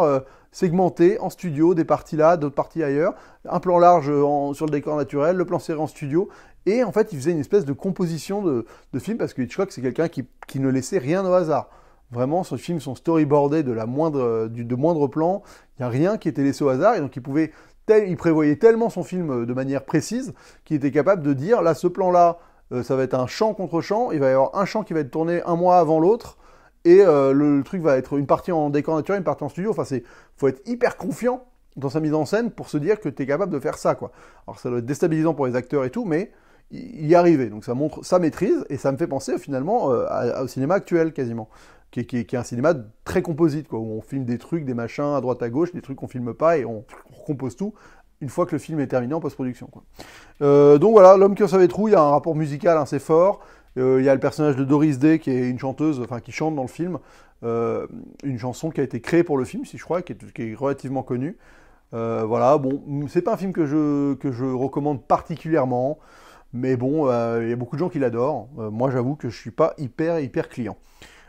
segmentée, en studio, des parties là, d'autres parties ailleurs, un plan large sur le décor naturel, le plan serré en studio, et en fait, il faisait une espèce de composition de film, parce que Hitchcock, c'est quelqu'un qui ne laissait rien au hasard. Vraiment, ce film sont storyboardés de moindre plan, il n'y a rien qui était laissé au hasard, et donc il prévoyait tellement son film de manière précise qu'il était capable de dire, là, ce plan-là, ça va être un champ contre champ, il va y avoir un champ qui va être tourné un mois avant l'autre, et le truc va être une partie en décor naturel, une partie en studio. Enfin, faut être hyper confiant dans sa mise en scène pour se dire que tu es capable de faire ça, quoi. Alors, ça doit être déstabilisant pour les acteurs et tout, mais y arriver. Donc, ça montre sa maîtrise, et ça me fait penser finalement au cinéma actuel, quasiment. Qui est un cinéma très composite, quoi, où on filme des trucs, des machins à droite à gauche, des trucs qu'on filme pas, et on recompose tout une fois que le film est terminé en post-production, quoi. Donc voilà, L'homme qui en savait trop, il y a un rapport musical assez fort. Il y a le personnage de Doris Day qui est une chanteuse, enfin qui chante dans le film, une chanson qui a été créée pour le film, si je crois, qui est relativement connue. Voilà, bon, c'est pas un film que je recommande particulièrement, mais bon, il y a beaucoup de gens qui l'adorent. Moi, j'avoue que je suis pas hyper client.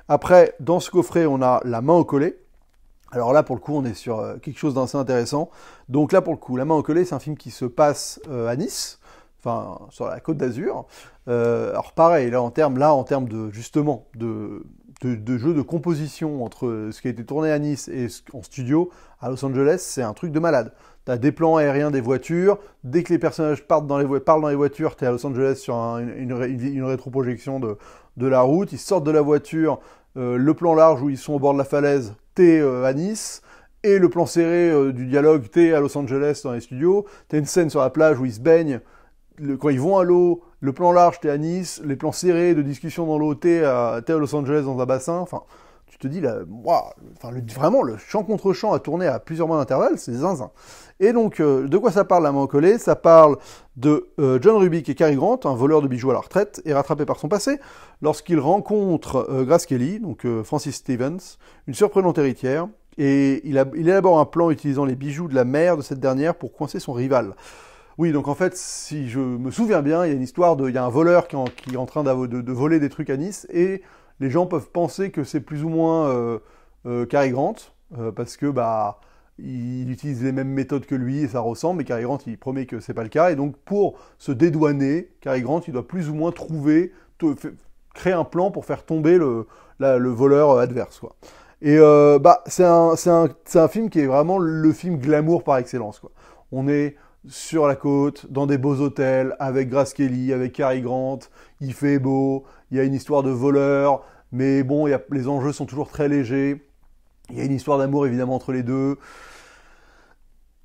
Après, dans ce coffret, on a La main au collet. Alors là, pour le coup, on est sur quelque chose d'assez intéressant. Donc là, pour le coup, La main au collet, c'est un film qui se passe à Nice, enfin sur la Côte d'Azur. Alors pareil, là en termes de justement de jeu de composition entre ce qui a été tourné à Nice et en studio à Los Angeles, c'est un truc de malade. T'as des plans aériens des voitures, dès que les personnages parlent dans les voitures, t'es à Los Angeles sur une rétroprojection de la route, ils sortent de la voiture, le plan large où ils sont au bord de la falaise, t'es à Nice, et le plan serré du dialogue, t'es à Los Angeles dans les studios, t'as une scène sur la plage où ils se baignent, quand ils vont à l'eau, le plan large, t'es à Nice, les plans serrés de discussion dans l'eau, t'es à Los Angeles dans un bassin, enfin, tu te dis, là, wow, vraiment, le champ contre champ à tourner à plusieurs mois d'intervalle, c'est zinzin. Et donc, de quoi ça parle, La main au collet? Ça parle de John Rubik et Cary Grant, un voleur de bijoux à la retraite, et rattrapé par son passé, lorsqu'il rencontre Grace Kelly, donc Francis Stevens, une surprenante héritière, et il élabore un plan utilisant les bijoux de la mère de cette dernière pour coincer son rival. Oui, donc en fait, si je me souviens bien, il y a une histoire il y a un voleur qui est en train de voler des trucs à Nice, et les gens peuvent penser que c'est plus ou moins Cary Grant, parce que, bah, il utilise les mêmes méthodes que lui et ça ressemble, mais Cary Grant il promet que c'est pas le cas, et donc pour se dédouaner, Cary Grant il doit plus ou moins créer un plan pour faire tomber le voleur adverse, quoi. Et c'est un film qui est vraiment le film glamour par excellence, quoi. On est sur la côte, dans des beaux hôtels, avec Grace Kelly, avec Cary Grant, il fait beau, il y a une histoire de voleur, mais bon, les enjeux sont toujours très légers, il y a une histoire d'amour évidemment entre les deux.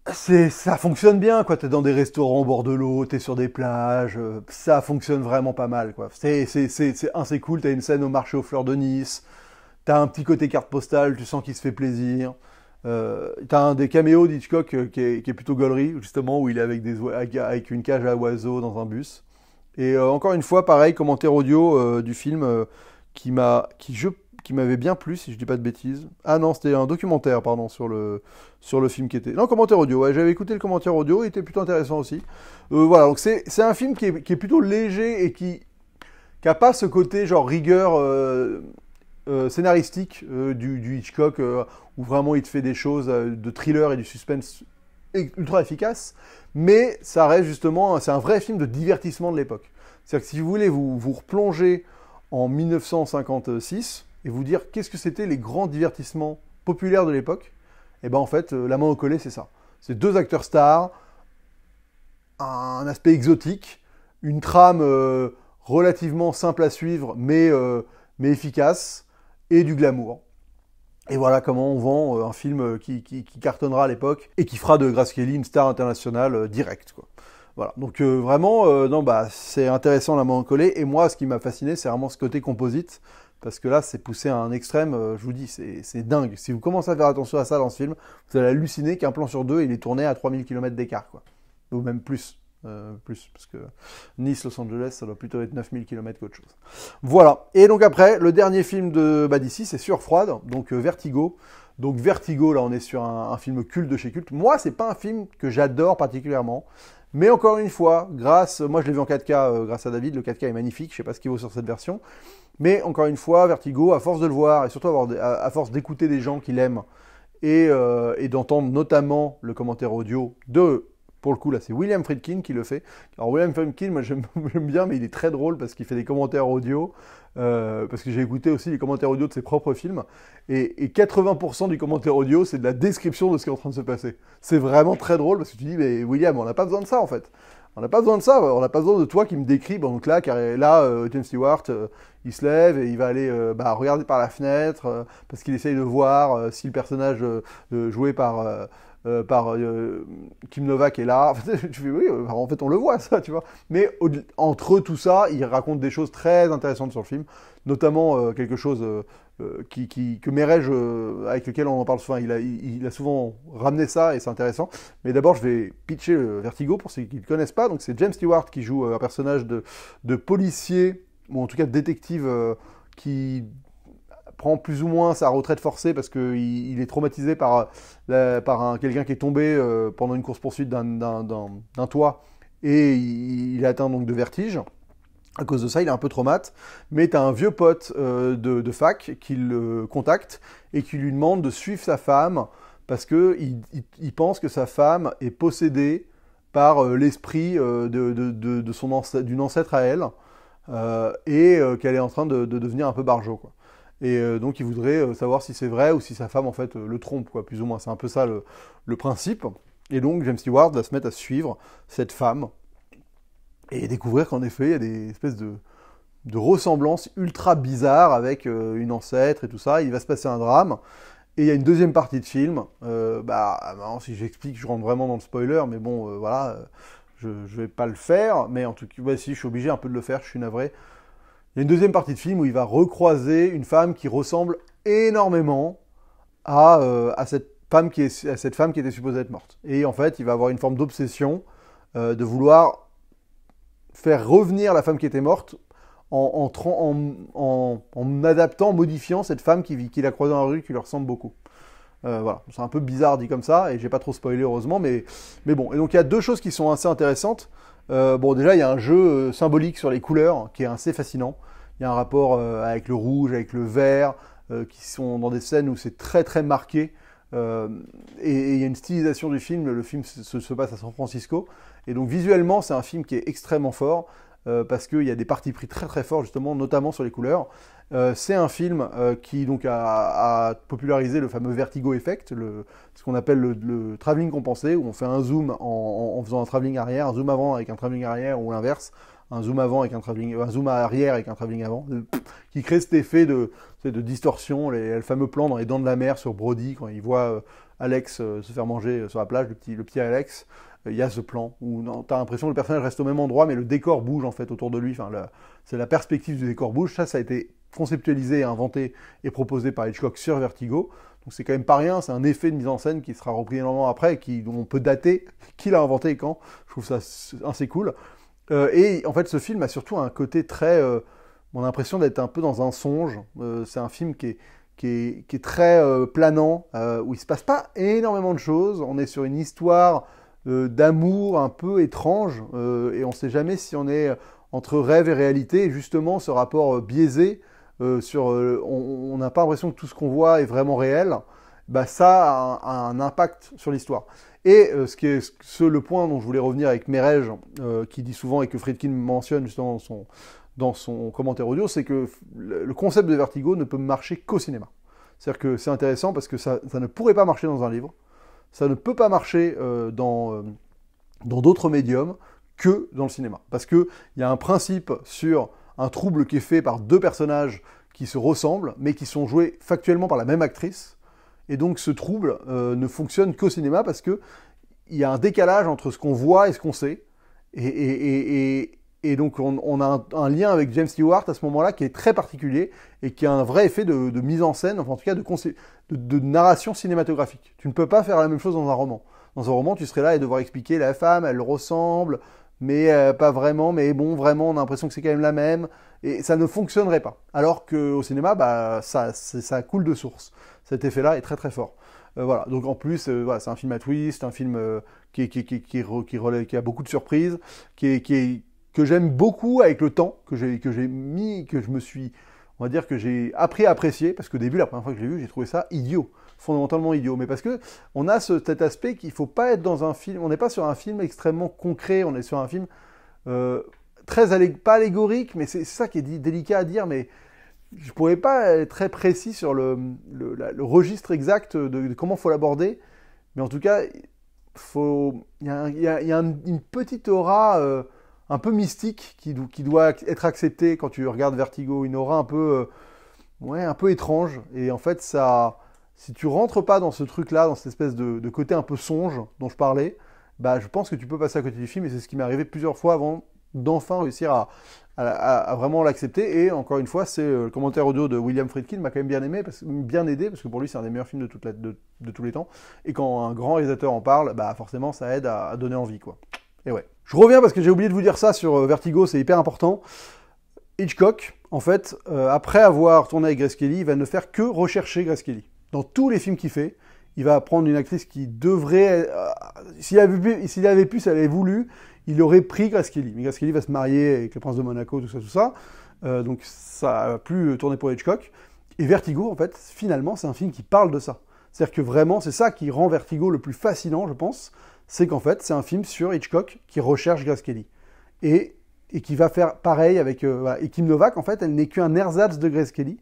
Ça fonctionne bien, quoi. T'es dans des restaurants au bord de l'eau, t'es sur des plages, ça fonctionne vraiment pas mal, quoi. C'est cool, t'as une scène au marché aux fleurs de Nice, t'as un petit côté carte postale, tu sens qu'il se fait plaisir. T'as un des caméos d'Hitchcock qui est plutôt gaulerie, justement, où il est avec une cage à oiseaux dans un bus. Et encore une fois, pareil, commentaire audio du film qui m'avait bien plu, si je dis pas de bêtises. Ah non, c'était un documentaire, pardon, sur le film qui était... Non, commentaire audio, ouais, j'avais écouté le commentaire audio, il était plutôt intéressant aussi. Voilà, donc c'est un film qui est plutôt léger et qui a pas ce côté genre rigueur scénaristique du Hitchcock, où vraiment il te fait des choses de thriller et du suspense ultra efficaces, mais ça reste justement, c'est un vrai film de divertissement de l'époque. C'est-à-dire que si vous voulez vous replonger en 1956 et vous dire qu'est-ce que c'était les grands divertissements populaires de l'époque, et ben en fait, La Main au collet, c'est ça. C'est deux acteurs stars, un aspect exotique, une trame relativement simple à suivre, mais efficace, et du glamour. Et voilà comment on vend un film qui cartonnera à l'époque et qui fera de Grace Kelly une star internationale directe, quoi. Voilà, donc vraiment, non, c'est intéressant La Main au collet, et moi, ce qui m'a fasciné, c'est vraiment ce côté composite, parce que là, c'est poussé à un extrême, je vous dis, c'est dingue. Si vous commencez à faire attention à ça dans ce film, vous allez halluciner qu'un plan sur deux, il est tourné à 3000 km d'écart, quoi. Ou même plus. Parce que Nice, Los Angeles, ça doit plutôt être 9000 km qu'autre chose. Voilà, et donc après, le dernier film d'ici, c'est Sueur froide, donc Vertigo. Donc Vertigo, là, on est sur un film culte de chez culte. Moi, c'est pas un film que j'adore particulièrement, mais encore une fois, moi je l'ai vu en 4K grâce à David, le 4K est magnifique, je sais pas ce qu'il vaut sur cette version, mais encore une fois, Vertigo, à force de le voir, et surtout à force d'écouter des gens qui l'aiment, et d'entendre notamment le commentaire audio pour le coup, là, c'est William Friedkin qui le fait. Alors, William Friedkin, moi, j'aime bien, mais il est très drôle parce qu'il fait des commentaires audio. Parce que j'ai écouté aussi les commentaires audio de ses propres films. Et 80% du commentaire audio, c'est de la description de ce qui est en train de se passer. C'est vraiment très drôle parce que tu dis, mais William, on n'a pas besoin de ça, en fait. On n'a pas besoin de ça. On n'a pas besoin de toi qui me décris. Bon, donc là, James Stewart, il se lève et il va aller regarder par la fenêtre parce qu'il essaye de voir si le personnage joué par Kim Novak est là. Tu fais oui, en fait on le voit ça, tu vois. Mais entre tout ça, il raconte des choses très intéressantes sur le film, notamment quelque chose que Merege, avec lequel on en parle souvent, il a souvent ramené ça et c'est intéressant. Mais d'abord, je vais pitcher Vertigo pour ceux qui ne le connaissent pas. Donc c'est James Stewart qui joue un personnage de policier, ou en tout cas de détective qui prend plus ou moins sa retraite forcée parce qu'il est traumatisé par quelqu'un qui est tombé pendant une course-poursuite d'un toit et il est atteint donc de vertige. À cause de ça, il est un peu traumate, mais tu as un vieux pote de fac qui le contacte et qui lui demande de suivre sa femme parce qu'il pense que sa femme est possédée par l'esprit d'une ancêtre à elle et qu'elle est en train de devenir un peu barjot, quoi. Et donc il voudrait savoir si c'est vrai ou si sa femme en fait le trompe, quoi, plus ou moins. C'est un peu ça le principe. Et donc James Stewart va se mettre à suivre cette femme et découvrir qu'en effet il y a des espèces de ressemblances ultra bizarres avec une ancêtre et tout ça. Il va se passer un drame. Et il y a une deuxième partie de film. Si j'explique, je rentre vraiment dans le spoiler, mais bon, voilà, je vais pas le faire. Mais en tout cas, si je suis obligé un peu de le faire, je suis navré. Il y a une deuxième partie de film où il va recroiser une femme qui ressemble énormément à cette femme qui était supposée être morte. Et en fait, il va avoir une forme d'obsession de vouloir faire revenir la femme qui était morte en adaptant, en modifiant cette femme qu'il a croisée dans la rue qui lui ressemble beaucoup. Voilà, c'est un peu bizarre dit comme ça, et j'ai pas trop spoilé heureusement, mais bon. Et donc il y a deux choses qui sont assez intéressantes. Déjà, il y a un jeu symbolique sur les couleurs qui est assez fascinant. Il y a un rapport avec le rouge, avec le vert, qui sont dans des scènes où c'est très très marqué. Et il y a une stylisation du film. Le film se passe à San Francisco. Et donc visuellement, c'est un film qui est extrêmement fort. Parce qu'il y a des partis pris très très forts, justement, notamment sur les couleurs. C'est un film qui donc a popularisé le fameux Vertigo Effect, ce qu'on appelle le travelling compensé, où on fait un zoom en faisant un travelling arrière, un zoom avant avec un travelling arrière, ou l'inverse, un zoom avant avec un zoom arrière avec un travelling avant, qui crée cet effet de distorsion, le fameux plan dans Les Dents de la Mer sur Brody, quand il voit Alex se faire manger sur la plage, le petit Alex. Il y a ce plan où tu as l'impression que le personnage reste au même endroit, mais le décor bouge en fait autour de lui. Enfin, c'est la perspective du décor bouge. Ça a été conceptualisé, inventé et proposé par Hitchcock sur Vertigo. Donc c'est quand même pas rien. C'est un effet de mise en scène qui sera repris énormément après, dont on peut dater qui l'a inventé et quand. Je trouve ça assez cool. Et en fait, ce film a surtout un côté très... on a l'impression d'être un peu dans un songe. C'est un film qui est très planant, où il se passe pas énormément de choses. On est sur une histoire d'amour un peu étrange, et on ne sait jamais si on est entre rêve et réalité, et justement ce rapport biaisé, on n'a pas l'impression que tout ce qu'on voit est vraiment réel, bah, ça a un impact sur l'histoire. Et le point dont je voulais revenir avec Merej, qui dit souvent et que Friedkin mentionne justement dans son commentaire audio, c'est que le concept de Vertigo ne peut marcher qu'au cinéma. C'est-à-dire que c'est intéressant parce que ça ne pourrait pas marcher dans un livre. Ça ne peut pas marcher dans d'autres médiums que dans le cinéma. Parce qu'il y a un principe sur un trouble qui est fait par deux personnages qui se ressemblent, mais qui sont joués factuellement par la même actrice. Et donc ce trouble ne fonctionne qu'au cinéma parce qu'il y a un décalage entre ce qu'on voit et ce qu'on sait. Et donc on a un lien avec James Stewart à ce moment-là qui est très particulier et qui a un vrai effet de mise en scène, enfin en tout cas de narration cinématographique. Tu ne peux pas faire la même chose dans un roman. Dans un roman, tu serais là et devoir expliquer la femme, elle ressemble, mais pas vraiment, mais bon, vraiment, on a l'impression que c'est quand même la même, et ça ne fonctionnerait pas. Alors qu'au cinéma, bah, ça coule de source. Cet effet-là est très très fort. Voilà. Donc en plus, voilà, c'est un film à twist, un film qui a beaucoup de surprises, que j'aime beaucoup avec le temps, que je me suis, on va dire que j'ai appris à apprécier, parce qu'au début, la première fois que je l'ai vu, j'ai trouvé ça idiot, fondamentalement idiot. Mais parce que on a cet aspect qu'il faut pas être dans un film, on n'est pas sur un film extrêmement concret, on est sur un film pas allégorique, mais c'est ça qui est délicat à dire, mais je pourrais pas être très précis sur le registre exact de comment faut l'aborder, mais en tout cas, il y a une petite aura un peu mystique qui doit être acceptée quand tu regardes Vertigo, une aura un peu étrange. Et en fait, si tu rentres pas dans ce truc-là, dans cette espèce de côté un peu songe dont je parlais, bah, je pense que tu peux passer à côté du film, et c'est ce qui m'est arrivé plusieurs fois avant d'enfin réussir à vraiment l'accepter. Et encore une fois, c'est le commentaire audio de William Friedkin m'a quand même bien aidé, parce que pour lui, c'est un des meilleurs films de tous les temps. Et quand un grand réalisateur en parle, bah, forcément, ça aide à donner envie, quoi. Et ouais. Je reviens parce que j'ai oublié de vous dire ça sur Vertigo, c'est hyper important. Hitchcock, en fait, après avoir tourné avec Grace Kelly, il va ne faire que rechercher Grace Kelly. Dans tous les films qu'il fait, il va prendre une actrice qui devrait... s'il avait pu, s'il avait voulu, il aurait pris Grace Kelly. Mais Grace Kelly va se marier avec le prince de Monaco, tout ça. Donc ça n'a plus tourné pour Hitchcock. Et Vertigo, en fait, finalement, c'est un film qui parle de ça. C'est-à-dire que vraiment, c'est ça qui rend Vertigo le plus fascinant, je pense. C'est qu'en fait, c'est un film sur Hitchcock qui recherche Grace Kelly. Et qui va faire pareil avec... Et Kim Novak, en fait, elle n'est qu'un ersatz de Grace Kelly.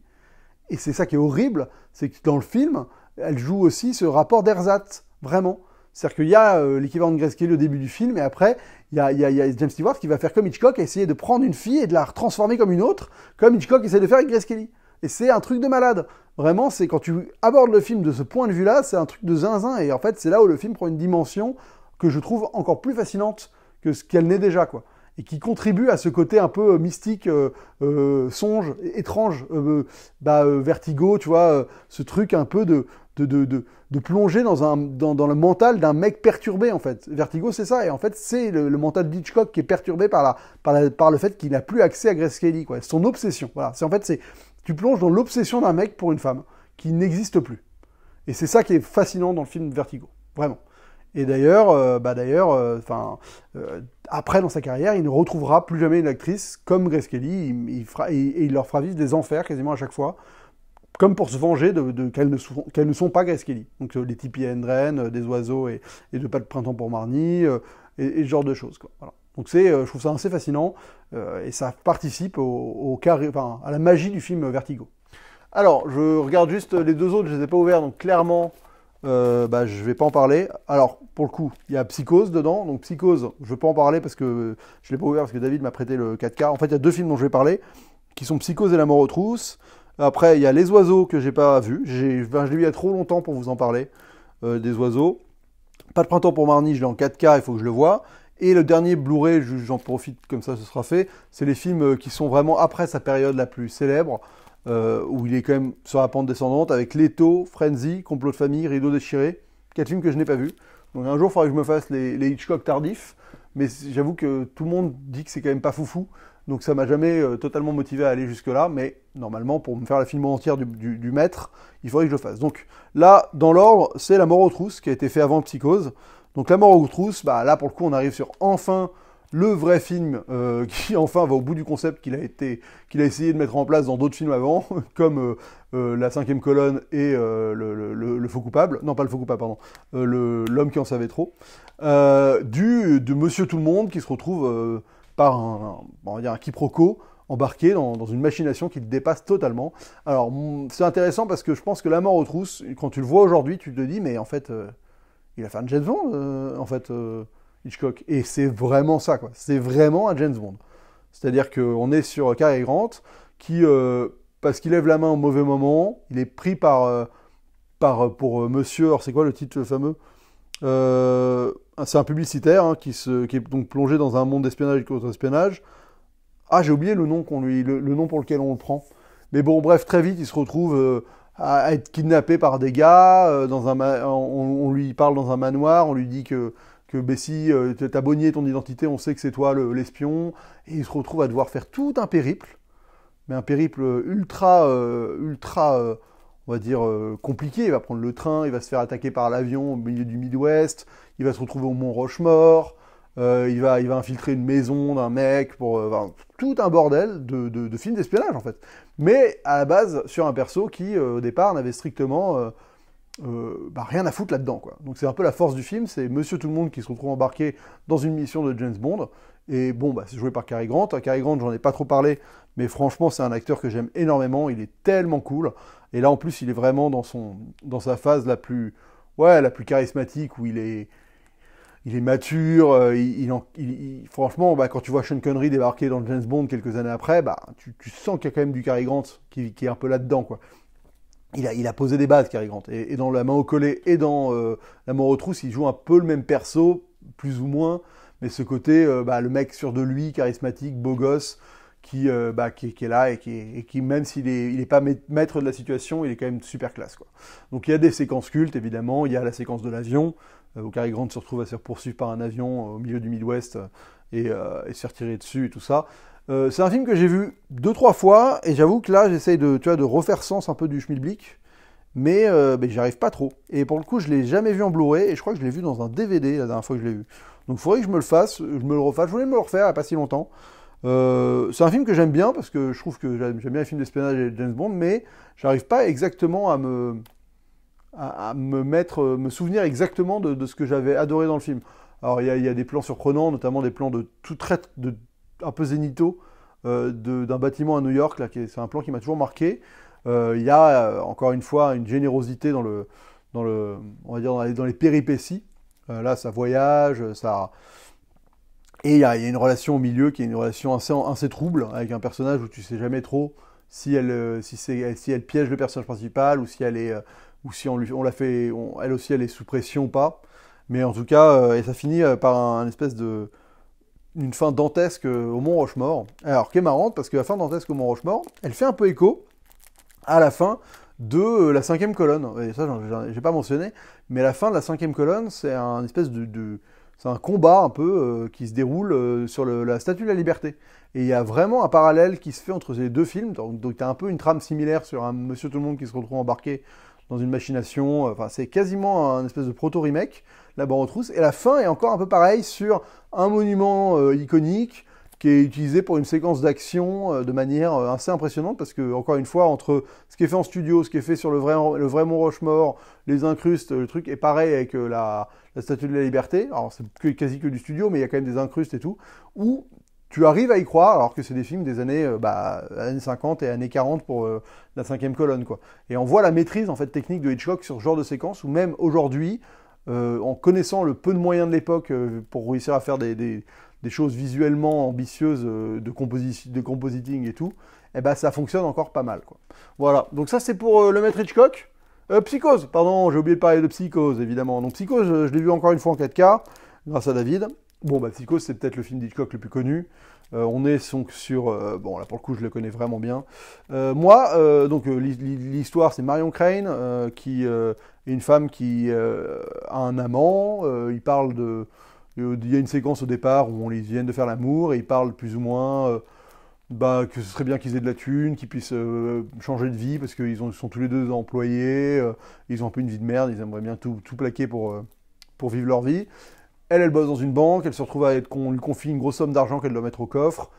Et c'est ça qui est horrible, c'est que dans le film, elle joue aussi ce rapport d'ersatz, vraiment. C'est-à-dire qu'il y a l'équivalent de Grace Kelly au début du film, et après, il y a James Stewart qui va faire comme Hitchcock, et essayer de prendre une fille et de la transformer comme une autre, comme Hitchcock essaie de faire avec Grace Kelly. Et c'est un truc de malade. Vraiment, c'est quand tu abordes le film de ce point de vue-là, c'est un truc de zinzin, et en fait, c'est là où le film prend une dimension que je trouve encore plus fascinante que ce qu'elle n'est déjà, quoi. Et qui contribue à ce côté un peu mystique, songe, étrange, Vertigo, tu vois, ce truc un peu de plonger dans le mental d'un mec perturbé, en fait. Vertigo, c'est ça, et en fait, c'est le mental d'Hitchcock qui est perturbé par le fait qu'il n'a plus accès à Grace Kelly, quoi. Son obsession, voilà. Tu plonges dans l'obsession d'un mec pour une femme qui n'existe plus. Et c'est ça qui est fascinant dans le film Vertigo, vraiment. Et d'ailleurs, après dans sa carrière, il ne retrouvera plus jamais une actrice comme Grace Kelly. Il leur fera vivre des enfers quasiment à chaque fois, comme pour se venger qu'elles ne sont pas Grace Kelly. Donc les Tippi Hedren, des oiseaux et de Pas de printemps pour Marnie, et ce genre de choses, quoi. Voilà. Donc je trouve ça assez fascinant, et ça participe à la magie du film Vertigo. Alors, je regarde juste les deux autres, je les ai pas ouverts, donc clairement, je vais pas en parler. Alors, pour le coup, il y a Psychose dedans, donc Psychose, je vais pas en parler parce que je l'ai pas ouvert parce que David m'a prêté le 4K. En fait, il y a deux films dont je vais parler, qui sont Psychose et La mort aux trousses. Après, il y a Les oiseaux que j'ai pas vu, je l'ai vu il y a trop longtemps pour vous en parler, des oiseaux. Pas de printemps pour Marnie, je l'ai en 4K, il faut que je le voie. Et le dernier Blu-ray, j'en profite comme ça, ce sera fait, c'est les films qui sont vraiment après sa période la plus célèbre, où il est quand même sur la pente descendante, avec Leto, Frenzy, Complot de famille, Rideau déchiré, 4 films que je n'ai pas vus. Donc un jour, il faudra que je me fasse les Hitchcock tardifs, mais j'avoue que tout le monde dit que c'est quand même pas foufou, donc ça m'a jamais totalement motivé à aller jusque-là, mais normalement, pour me faire la film entière du maître, il faudrait que je le fasse. Donc là, dans l'ordre, c'est La mort aux trousses, qui a été fait avant Psychose. Donc La mort aux trousses, là pour le coup on arrive sur enfin le vrai film qui enfin va au bout du concept qu'il a essayé de mettre en place dans d'autres films avant, comme La cinquième colonne et le faux coupable, non pas le faux coupable, pardon, l'homme qui en savait trop, de Monsieur Tout le Monde qui se retrouve par on va dire un quiproquo embarqué dans une machination qui le dépasse totalement. Alors c'est intéressant parce que je pense que La mort aux trousses, quand tu le vois aujourd'hui, tu te dis mais en fait... il a fait un James Bond, Hitchcock. Et c'est vraiment ça, quoi. C'est vraiment un James Bond. C'est-à-dire qu'on est sur Cary Grant, qui, parce qu'il lève la main au mauvais moment, il est pris pour monsieur... Alors, c'est quoi le titre fameux c'est un publicitaire qui est donc plongé dans un monde d'espionnage et de contre-espionnage. Ah, j'ai oublié le nom le nom pour lequel on le prend. Mais bon, bref, très vite, il se retrouve... à être kidnappé par des gars, on lui parle dans un manoir, on lui dit que Bessie, t'as bonnié ton identité, on sait que c'est toi l'espion, et il se retrouve à devoir faire tout un périple, mais un périple ultra, on va dire, compliqué. Il va prendre le train, il va se faire attaquer par l'avion au milieu du Midwest, il va se retrouver au Mont Rushmore, il va infiltrer une maison d'un mec tout un bordel de films d'espionnage en fait. Mais à la base sur un perso qui au départ n'avait strictement rien à foutre là-dedans, quoi. Donc c'est un peu la force du film, c'est Monsieur Tout le Monde qui se retrouve embarqué dans une mission de James Bond. Et bon, c'est joué par Cary Grant. Cary Grant, j'en ai pas trop parlé, mais franchement c'est un acteur que j'aime énormément. Il est tellement cool. Et là en plus il est vraiment dans sa phase la plus charismatique, où il est mature, franchement, quand tu vois Sean Connery débarquer dans James Bond quelques années après, tu sens qu'il y a quand même du Cary Grant qui est un peu là-dedans, quoi. Il a posé des bases, Cary Grant. Et dans La main au collet et dans La mort aux trousses, il joue un peu le même perso, plus ou moins, mais ce côté, le mec sûr de lui, charismatique, beau gosse, qui est là et qui même s'il est pas maître de la situation, il est quand même super classe, quoi. Donc il y a des séquences cultes, évidemment, il y a la séquence de l'avion, où Cary Grant se retrouve à se faire poursuivre par un avion au milieu du Midwest et se faire tirer dessus et tout ça. C'est un film que j'ai vu 2-3 fois, et j'avoue que là j'essaye de refaire sens un peu du schmilblick, mais j'y arrive pas trop. Et pour le coup je l'ai jamais vu en Blu-ray, et je crois que je l'ai vu dans un DVD la dernière fois que je l'ai vu. Donc il faudrait que je me le fasse, je me le refasse, je voulais me le refaire il n'y a pas si longtemps. C'est un film que j'aime bien, parce que je trouve que j'aime bien les films d'espionnage et James Bond, mais j'arrive pas exactement à me souvenir exactement de ce que j'avais adoré dans le film. Alors il y a des plans surprenants, notamment des plans un peu zénithaux, d'un bâtiment à New York, là, c'est un plan qui m'a toujours marqué. Il y a encore une fois une générosité on va dire dans les péripéties. Là, ça voyage, ça. Et il y a une relation au milieu qui est une relation assez trouble, avec un personnage où tu sais jamais trop si elle piège le personnage principal, ou si elle est, ou si on la fait, elle aussi elle est sous pression ou pas. Mais en tout cas, et ça finit par un espèce une fin dantesque au Mont Rushmore. Alors, qui est marrante, parce que la fin dantesque au Mont Rushmore, elle fait un peu écho à la fin de la cinquième colonne. Et ça, j'ai pas mentionné, mais la fin de la cinquième colonne, c'est un espèce c'est un combat un peu qui se déroule sur la Statue de la Liberté. Et il y a vraiment un parallèle qui se fait entre ces deux films. Donc tu as un peu une trame similaire sur un Monsieur Tout le Monde qui se retrouve embarqué dans une machination. Enfin, c'est quasiment un espèce de proto-remake, La mort aux trousses. Et la fin est encore un peu pareil sur un monument iconique qui est utilisé pour une séquence d'action de manière assez impressionnante parce que, encore une fois, entre ce qui est fait en studio, ce qui est fait sur le vrai Mont Rushmore, les incrustes, le truc est pareil avec la Statue de la Liberté. Alors, c'est quasi que du studio, mais il y a quand même des incrustes et tout, où tu arrives à y croire alors que c'est des films des années 50 et années 40 pour la cinquième colonne, quoi. Et on voit la maîtrise en fait technique de Hitchcock sur ce genre de séquence où même aujourd'hui, en connaissant le peu de moyens de l'époque pour réussir à faire des choses visuellement ambitieuses de compositing et tout, eh ben ça fonctionne encore pas mal, quoi. Voilà, donc ça c'est pour le maître Hitchcock. Psychose, pardon, j'ai oublié de parler de Psychose, évidemment. Donc Psychose, je l'ai vu encore une fois en 4K, grâce à David. Bon, bah Psychose, c'est peut-être le film d'Hitchcock le plus connu. On est donc sur... bon, là, pour le coup, je le connais vraiment bien. L'histoire, c'est Marion Crane, qui est une femme qui a un amant. Il parle de... Il y a une séquence au départ où ils viennent de faire l'amour, et ils parlent plus ou moins... que ce serait bien qu'ils aient de la thune, qu'ils puissent changer de vie, parce qu'ils sont tous les deux employés, ils ont un peu une vie de merde, ils aimeraient bien tout plaquer pour vivre leur vie. Elle bosse dans une banque, elle se retrouve qu'on lui confie une grosse somme d'argent qu'elle doit mettre au coffre.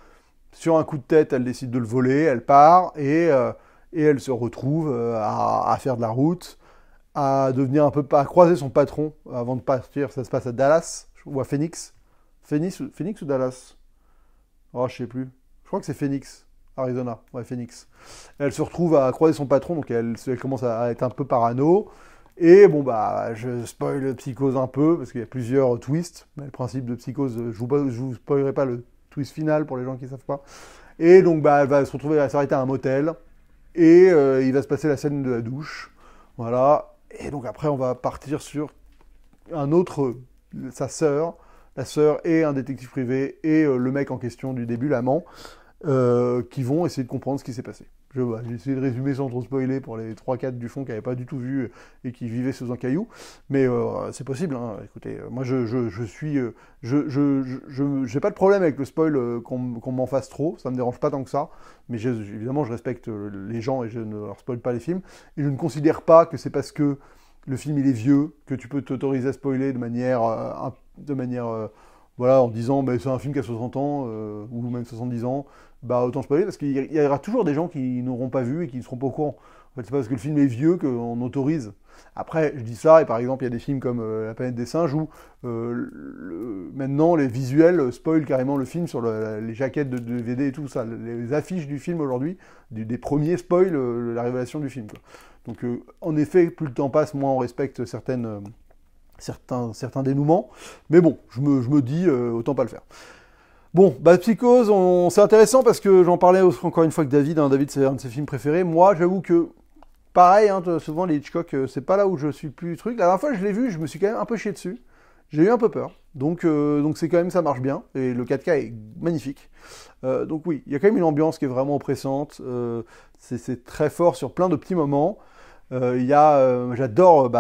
Sur un coup de tête, elle décide de le voler, elle part, et elle se retrouve à faire de la route, à devenir à croiser son patron avant de partir. Ça se passe à Dallas, ou à Phoenix. Phoenix ou Dallas? Oh, je sais plus. Je crois que c'est Phoenix, Arizona. Ouais, Phoenix. Elle se retrouve à croiser son patron, donc elle commence à être un peu parano. Et bon, bah, je spoil Psychose un peu, parce qu'il y a plusieurs twists. Mais le principe de Psychose, je vous spoilerai pas le twist final pour les gens qui ne savent pas. Et donc, bah, elle va se retrouver à s'arrêter à un motel. Et il va se passer la scène de la douche. Voilà. Et donc après, on va partir sur un autre, sa sœur. La sœur et un détective privé et le mec en question du début, l'amant, qui vont essayer de comprendre ce qui s'est passé. J'ai essayé de résumer sans trop spoiler pour les 3-4 du fond qui n'avaient pas du tout vu et qui vivaient sous un caillou. Mais c'est possible, hein. Écoutez, moi je suis... j'ai pas de problème avec le spoil qu'on m'en fasse trop, ça me dérange pas tant que ça. Mais évidemment, je respecte les gens et je ne leur spoil pas les films. Et je ne considère pas que c'est parce que le film il est vieux que tu peux t'autoriser à spoiler de manière... voilà, en disant bah, c'est un film qui a 60 ans ou même 70 ans, bah autant spoiler parce qu'il y aura toujours des gens qui n'auront pas vu et qui ne seront pas au courant. En fait, c'est pas parce que le film est vieux qu'on autorise. Après, je dis ça, et par exemple, il y a des films comme La planète des singes où maintenant les visuels spoilent carrément le film sur les jaquettes de DVD et tout ça. Les affiches du film aujourd'hui, des premiers spoilent la révélation du film, quoi. Donc, en effet, plus le temps passe, moins on respecte certains dénouements. Mais bon, je me dis, autant pas le faire. Bon, bah Psychose, c'est intéressant parce que j'en parlais encore une fois avec David. Hein, David, c'est un de ses films préférés. Moi, j'avoue que, pareil, hein, souvent les Hitchcock, c'est pas là où je suis plus truc. La dernière fois que je l'ai vu, je me suis quand même un peu chié dessus. J'ai eu un peu peur. Donc c'est quand même, ça marche bien. Et le 4K est magnifique. Donc oui, il y a quand même une ambiance qui est vraiment oppressante. C'est très fort sur plein de petits moments. J'adore,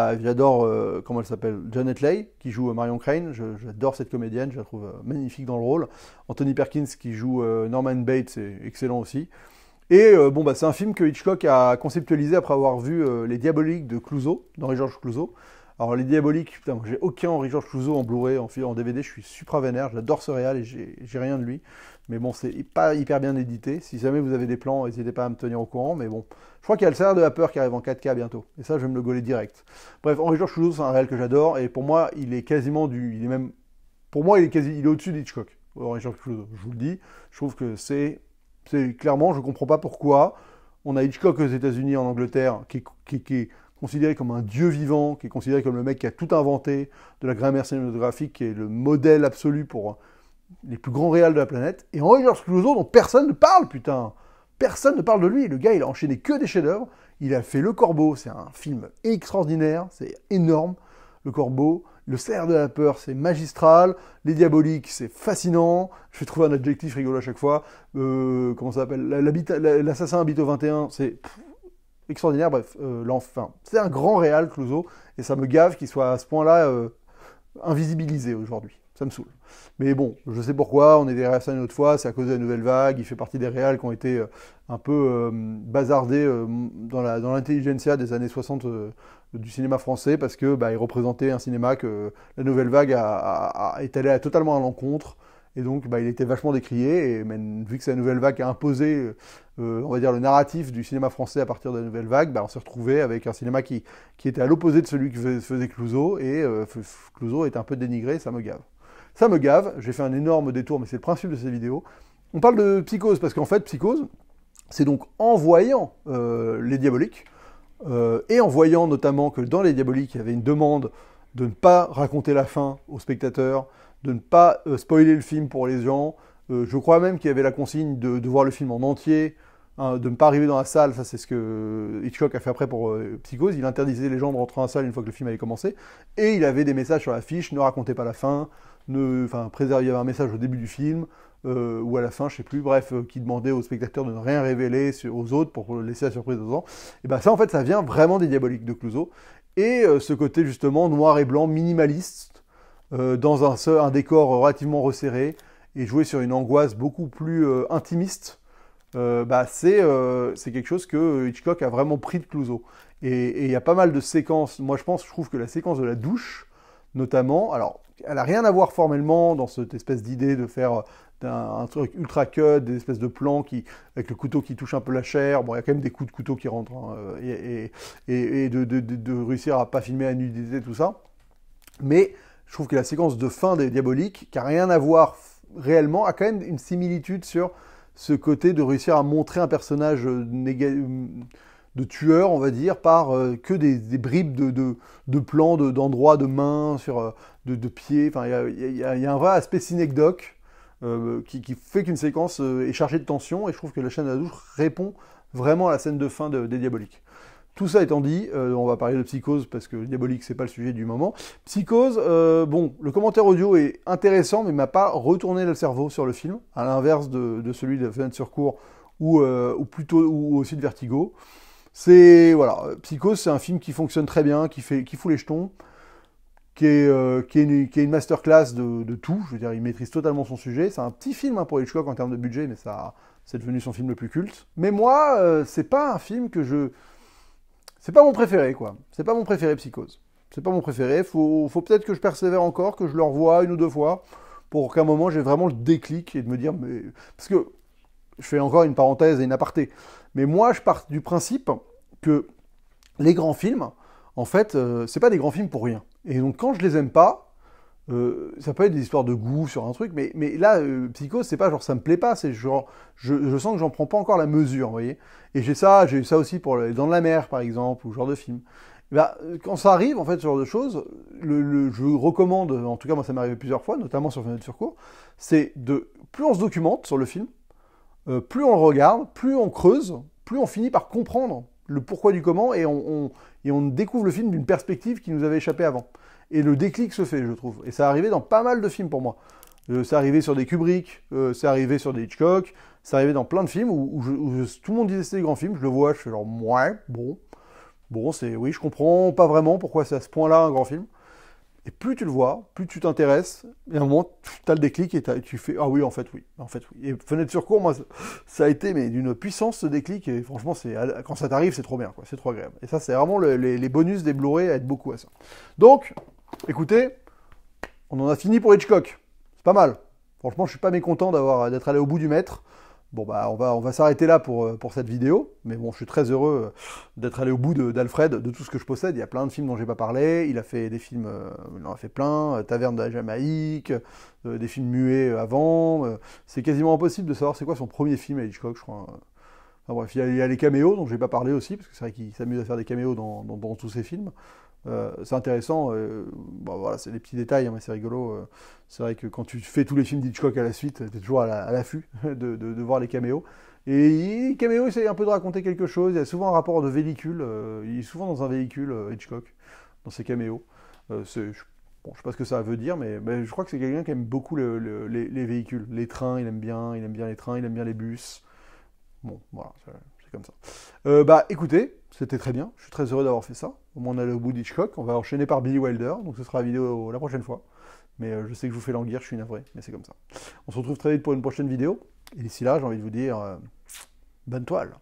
comment elle s'appelle, Janet Leigh, qui joue Marion Crane. J'adore cette comédienne, je la trouve magnifique dans le rôle. Anthony Perkins, qui joue Norman Bates, c'est excellent aussi. Et c'est un film que Hitchcock a conceptualisé après avoir vu Les Diaboliques de Clouzot, d'Henri-Georges Clouzot. Alors Les Diaboliques, putain, moi j'ai aucun Henri-Georges Clouzot en Blu-ray, en DVD, je suis supra vénère, j'adore ce réal et j'ai rien de lui. Mais bon, c'est pas hyper bien édité. Si jamais vous avez des plans, n'hésitez pas à me tenir au courant. Mais bon, je crois qu'il y a le Salaire de la peur qui arrive en 4K bientôt. Et ça, je vais me le gauler direct. Bref, Henri-Georges Clouzot, c'est un réal que j'adore. Et pour moi, il est quasiment pour moi, il est au-dessus d'Hitchcock. Henri-Georges Clouzot, je vous le dis. Je trouve que c'est clairement, je comprends pas pourquoi. On a Hitchcock aux États-Unis, en Angleterre, qui est considéré comme un dieu vivant, qui est considéré comme le mec qui a tout inventé de la grammaire cinématographique, qui est le modèle absolu pour les plus grands réals de la planète. Et Henri-Georges Clouzot, dont personne ne parle, putain. Personne ne parle de lui. Le gars, il a enchaîné que des chefs-d'œuvre. Il a fait Le Corbeau, c'est un film extraordinaire, c'est énorme. Le Corbeau, Le Salaire de la peur, c'est magistral. Les Diaboliques, c'est fascinant. Je vais trouver un adjectif rigolo à chaque fois. Comment ça s'appelle, L'Assassin habite au 21, c'est extraordinaire. Bref, l'enfant. C'est un grand réal, Clouzot, et ça me gave qu'il soit à ce point-là invisibilisé aujourd'hui. Ça me saoule. Mais bon, je sais pourquoi, on est derrière ça une autre fois, c'est à cause de la nouvelle vague, il fait partie des réals qui ont été un peu bazardés dans l'intelligentsia des années 60 du cinéma français, parce que il représentait un cinéma que la nouvelle vague est allée totalement à l'encontre, Et donc, bah, il était vachement décrié, et même, vu que c'est la Nouvelle Vague qui a imposé, on va dire, le narratif du cinéma français à partir de la Nouvelle Vague, bah, on s'est retrouvé avec un cinéma qui était à l'opposé de celui que faisait Clouzot, et Clouzot est un peu dénigré, ça me gave. Ça me gave, j'ai fait un énorme détour, mais c'est le principe de cette vidéo. On parle de Psychose, parce qu'en fait, Psychose, c'est donc en voyant Les Diaboliques, et en voyant notamment que dans Les Diaboliques, il y avait une demande de ne pas raconter la fin aux spectateurs, de ne pas spoiler le film pour les gens. Je crois même qu'il y avait la consigne de voir le film en entier, hein, de ne pas arriver dans la salle. Ça, c'est ce que Hitchcock a fait après pour Psychose. Il interdisait les gens de rentrer dans la salle une fois que le film avait commencé. Et il avait des messages sur l'affiche, ne racontez pas la fin, préservez, il y avait un message au début du film, ou à la fin, je sais plus, bref, qui demandait aux spectateurs de ne rien révéler aux autres pour laisser la surprise aux gens. Et ben ça, en fait, ça vient vraiment des Diaboliques de Clouzot. Et ce côté, justement, noir et blanc, minimaliste, dans un décor relativement resserré, et jouer sur une angoisse beaucoup plus intimiste, c'est quelque chose que Hitchcock a vraiment pris de Clouzot. Et il y a pas mal de séquences. Moi, je trouve que la séquence de la douche, notamment, alors, elle n'a rien à voir formellement dans cette espèce d'idée de faire un truc ultra cut, des espèces de plans avec le couteau qui touche un peu la chair. Bon, il y a quand même des coups de couteau qui rentrent, hein, et de réussir à pas filmer la nudité, tout ça. Mais je trouve que la séquence de fin des Diaboliques, qui n'a rien à voir réellement, a quand même une similitude sur ce côté de réussir à montrer un personnage de tueur, on va dire, par que des bribes de plans, d'endroits, de mains, de pieds. Enfin, il y a un vrai aspect synecdoque qui fait qu'une séquence est chargée de tension, et je trouve que la scène de la douche répond vraiment à la scène de fin des Diaboliques. Tout ça étant dit, on va parler de Psychose, parce que Diabolique, c'est pas le sujet du moment. Psychose, bon, le commentaire audio est intéressant, mais m'a pas retourné le cerveau sur le film, à l'inverse de celui de Fenêtre sur cour, ou aussi de Vertigo. Voilà, Psychose, c'est un film qui fonctionne très bien, qui fout les jetons, qui est une masterclass de tout. Je veux dire, il maîtrise totalement son sujet. C'est un petit film, hein, pour Hitchcock en termes de budget, mais c'est devenu son film le plus culte. Mais moi, c'est pas un film c'est pas mon préféré, quoi. C'est pas mon préféré, Psychose. C'est pas mon préféré. Faut peut-être que je persévère encore, que je le revoie une ou deux fois, pour qu'à un moment j'ai vraiment le déclic et de me dire, mais parce que je fais encore une parenthèse et une aparté. Mais moi, je pars du principe que les grands films, en fait, c'est pas des grands films pour rien. Et donc, quand je les aime pas, ça peut être des histoires de goût sur un truc, mais là, Psychose, c'est pas genre ça me plaît pas, c'est genre, je sens que j'en prends pas encore la mesure, vous voyez. Et j'ai eu ça aussi pour Les Dents de la Mer, par exemple, ou ce genre de film. Bah, quand ça arrive, en fait, ce genre de choses, je recommande, en tout cas, moi ça m'est arrivé plusieurs fois, notamment sur Fenêtre sur cour, c'est plus on se documente sur le film, plus on le regarde, plus on creuse, plus on finit par comprendre le pourquoi du comment, et on découvre le film d'une perspective qui nous avait échappé avant. Et le déclic se fait, je trouve. Et ça arrivé dans pas mal de films pour moi. C'est arrivé sur des Kubrick, c'est arrivé sur des Hitchcock, c'est arrivé dans plein de films où tout le monde disait que c'était des grands films, je le vois, je fais genre, ouais, bon, oui, je comprends pas vraiment pourquoi c'est à ce point-là un grand film. Et plus tu le vois, plus tu t'intéresses, et à un moment, tu as le déclic et tu fais, ah oui, en fait, oui. Et Fenêtre sur cour, moi, ça a été d'une puissance, ce déclic, et franchement, quand ça t'arrive, c'est trop bien, quoi, c'est trop agréable. Et ça, c'est vraiment les bonus des Blu-ray aident beaucoup à ça. Donc, écoutez, on en a fini pour Hitchcock. C'est pas mal. Franchement, je suis pas mécontent d'être allé au bout du maître. Bon, bah, on va s'arrêter là pour cette vidéo. Mais bon, je suis très heureux d'être allé au bout d'Alfred, de tout ce que je possède. Il y a plein de films dont j'ai pas parlé. Il a fait des films, il en a fait plein. Taverne de la Jamaïque, des films muets avant. C'est quasiment impossible de savoir c'est quoi son premier film à Hitchcock, je crois. Enfin, bref, il y a les caméos dont je n'ai pas parlé aussi, parce que c'est vrai qu'il s'amuse à faire des caméos dans tous ses films. C'est intéressant, bon, voilà, c'est des petits détails, hein, mais c'est rigolo. C'est vrai que quand tu fais tous les films d'Hitchcock à la suite, tu es toujours à l'affût de voir les caméos. Et les caméos essayent un peu de raconter quelque chose. Il y a souvent un rapport de véhicule. Il est souvent dans un véhicule, Hitchcock, dans ses caméos. Bon, je sais pas ce que ça veut dire, mais je crois que c'est quelqu'un qui aime beaucoup les véhicules. Les trains, il aime bien les trains, il aime bien les bus. Bon, voilà, c'est comme ça. Écoutez, c'était très bien. Je suis très heureux d'avoir fait ça. Au moins, on est au bout d'Hitchcock. On va enchaîner par Billy Wilder. Donc, ce sera la vidéo la prochaine fois. Mais je sais que je vous fais languir, je suis navré. Mais c'est comme ça. On se retrouve très vite pour une prochaine vidéo. Et d'ici là, j'ai envie de vous dire, bonne toile.